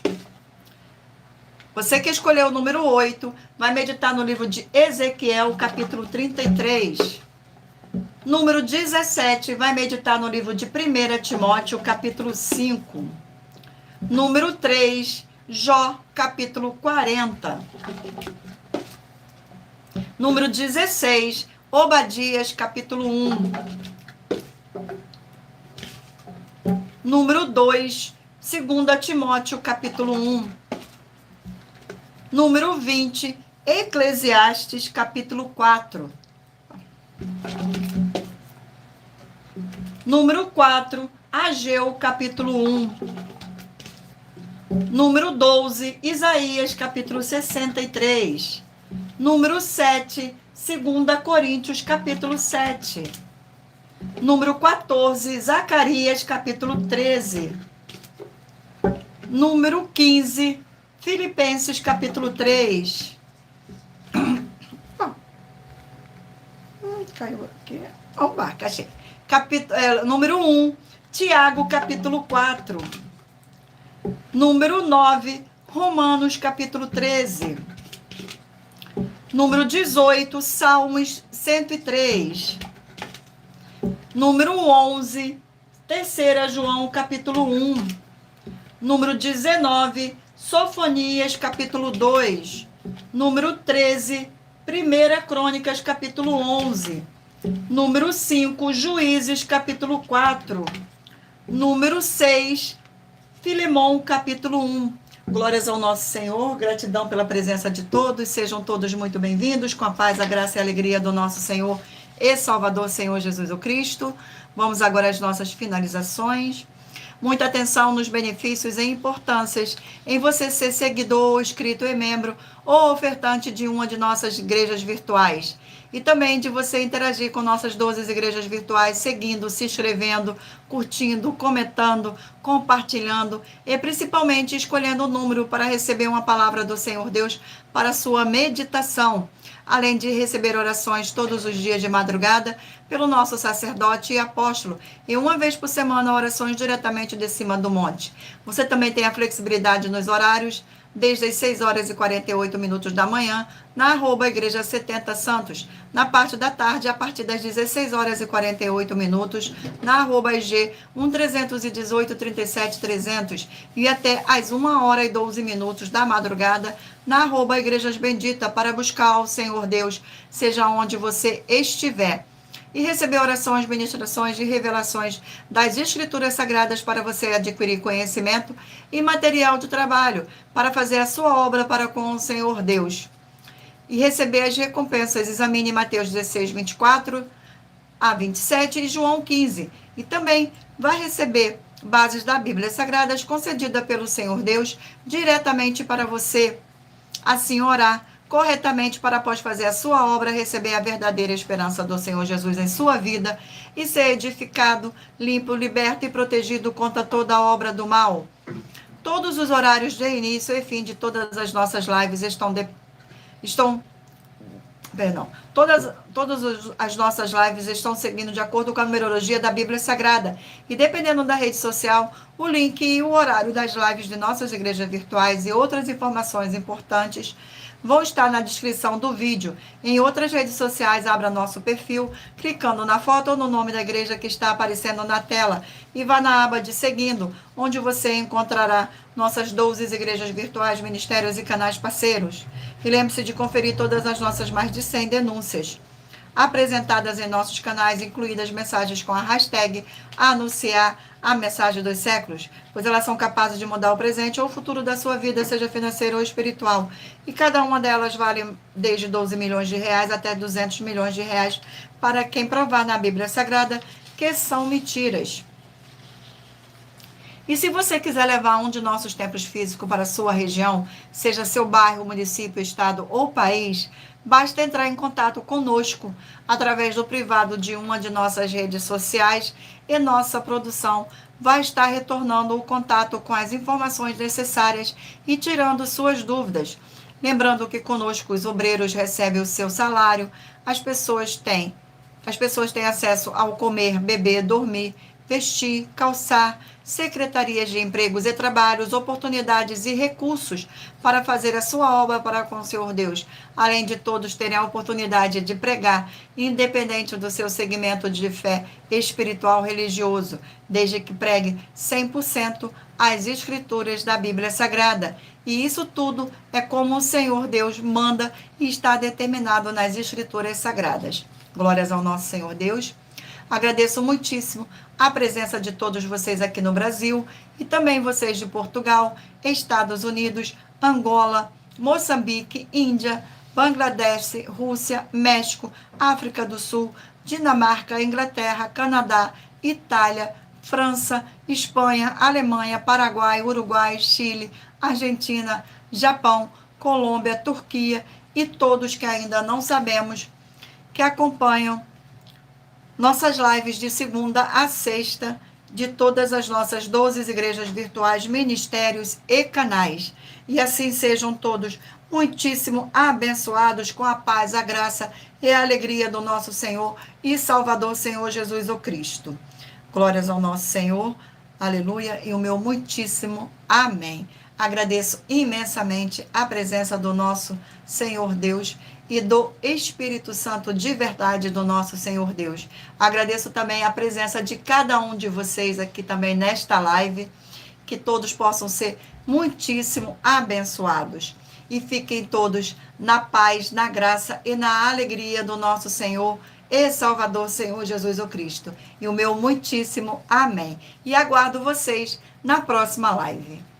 Você que escolheu o número 8, vai meditar no livro de Ezequiel, capítulo 33. Número 17, vai meditar no livro de 1 Timóteo, capítulo 5. Número 3, Jó, capítulo 40. Número 16, Obadias, capítulo 1. Número 2, 2 Timóteo, capítulo 1. Número 20, Eclesiastes, capítulo 4. Número 4, Ageu, capítulo 1. Número 12, Isaías, capítulo 63. Número 7, 2 Coríntios, capítulo 7. Número 14, Zacarias, capítulo 13. Número 15, Filipenses, capítulo 3. Caiu aqui. Opa, achei. Número 1, Tiago, capítulo 4. Número 9, Romanos, capítulo 13. Número 18, Salmos 103. Número 11, 3 João, capítulo 1. Número 19, Sofonias, capítulo 2. Número 13, 1 Crônicas, capítulo 11. Número 5, Juízes, capítulo 4. Número 6, Filemão, capítulo 1. Glórias ao nosso Senhor, gratidão pela presença de todos, sejam todos muito bem-vindos, com a paz, a graça e a alegria do nosso Senhor e Salvador, Senhor Jesus o Cristo. Vamos agora às nossas finalizações. Muita atenção nos benefícios e importâncias em você ser seguidor, inscrito e membro ou ofertante de uma de nossas igrejas virtuais. E também de você interagir com nossas 12 igrejas virtuais, seguindo, se inscrevendo, curtindo, comentando, compartilhando e principalmente escolhendo o número para receber uma palavra do Senhor Deus para a sua meditação. Além de receber orações todos os dias de madrugada pelo nosso sacerdote e apóstolo, e uma vez por semana orações diretamente de cima do monte. Você também tem a flexibilidade nos horários, desde as 6 horas e 48 minutos da manhã, na @Igreja 70 Santos, na parte da tarde, a partir das 16 horas e 48 minutos, na @IG 1318 37 300 e até às 1 hora e 12 minutos da madrugada, na @Igrejas Bendita, para buscar ao Senhor Deus, seja onde você estiver. E receber orações, ministrações e revelações das Escrituras Sagradas para você adquirir conhecimento e material de trabalho para fazer a sua obra para com o Senhor Deus. E receber as recompensas. Examine Mateus 16, 24 a 27 e João 15. E também vai receber bases da Bíblia Sagradas concedida pelo Senhor Deus diretamente para você. Assim orar corretamente para, após fazer a sua obra, receber a verdadeira esperança do Senhor Jesus em sua vida e ser edificado, limpo, liberto e protegido contra toda a obra do mal. Todos os horários de início e fim de todas as nossas lives todas as nossas lives estão seguindo de acordo com a numerologia da Bíblia Sagrada. E dependendo da rede social, o link e o horário das lives de nossas igrejas virtuais e outras informações importantes vão estar na descrição do vídeo. Em outras redes sociais, abra nosso perfil, clicando na foto ou no nome da igreja que está aparecendo na tela e vá na aba de Seguindo, onde você encontrará nossas 12 igrejas virtuais, ministérios e canais parceiros. E lembre-se de conferir todas as nossas mais de 100 denúncias. apresentadas em nossos canais, incluídas mensagens com a hashtag anunciar a mensagem dos séculos, pois elas são capazes de mudar o presente ou o futuro da sua vida, seja financeiro ou espiritual. E cada uma delas vale desde 12 milhões de reais até 200 milhões de reais para quem provar na Bíblia Sagrada que são mentiras. E se você quiser levar um de nossos templos físicos para a sua região, seja seu bairro, município, estado ou país, basta entrar em contato conosco através do privado de uma de nossas redes sociais e nossa produção vai estar retornando o contato com as informações necessárias e tirando suas dúvidas. Lembrando que conosco os obreiros recebem o seu salário, as pessoas têm acesso ao comer, beber, dormir, vestir, calçar, secretarias de empregos e trabalhos, oportunidades e recursos para fazer a sua obra para com o Senhor Deus. Além de todos terem a oportunidade de pregar, independente do seu segmento de fé espiritual religioso, desde que pregue 100% as escrituras da Bíblia Sagrada. E isso tudo é como o Senhor Deus manda e está determinado nas escrituras sagradas. Glórias ao nosso Senhor Deus. Agradeço muitíssimo a presença de todos vocês aqui no Brasil e também vocês de Portugal, Estados Unidos, Angola, Moçambique, Índia, Bangladesh, Rússia, México, África do Sul, Dinamarca, Inglaterra, Canadá, Itália, França, Espanha, Alemanha, Paraguai, Uruguai, Chile, Argentina, Japão, Colômbia, Turquia e todos que ainda não sabemos que acompanham nossas lives de segunda a sexta de todas as nossas 12 igrejas virtuais, ministérios e canais. E assim sejam todos muitíssimo abençoados com a paz, a graça e a alegria do nosso Senhor e Salvador, Senhor Jesus o Cristo. Glórias ao nosso Senhor, aleluia, e o meu muitíssimo amém. Agradeço imensamente a presença do nosso Senhor Deus e do Espírito Santo de verdade do nosso Senhor Deus. Agradeço também a presença de cada um de vocês aqui também nesta live, que todos possam ser muitíssimo abençoados. E fiquem todos na paz, na graça e na alegria do nosso Senhor e Salvador, Senhor Jesus o Cristo. E o meu muitíssimo amém. E aguardo vocês na próxima live.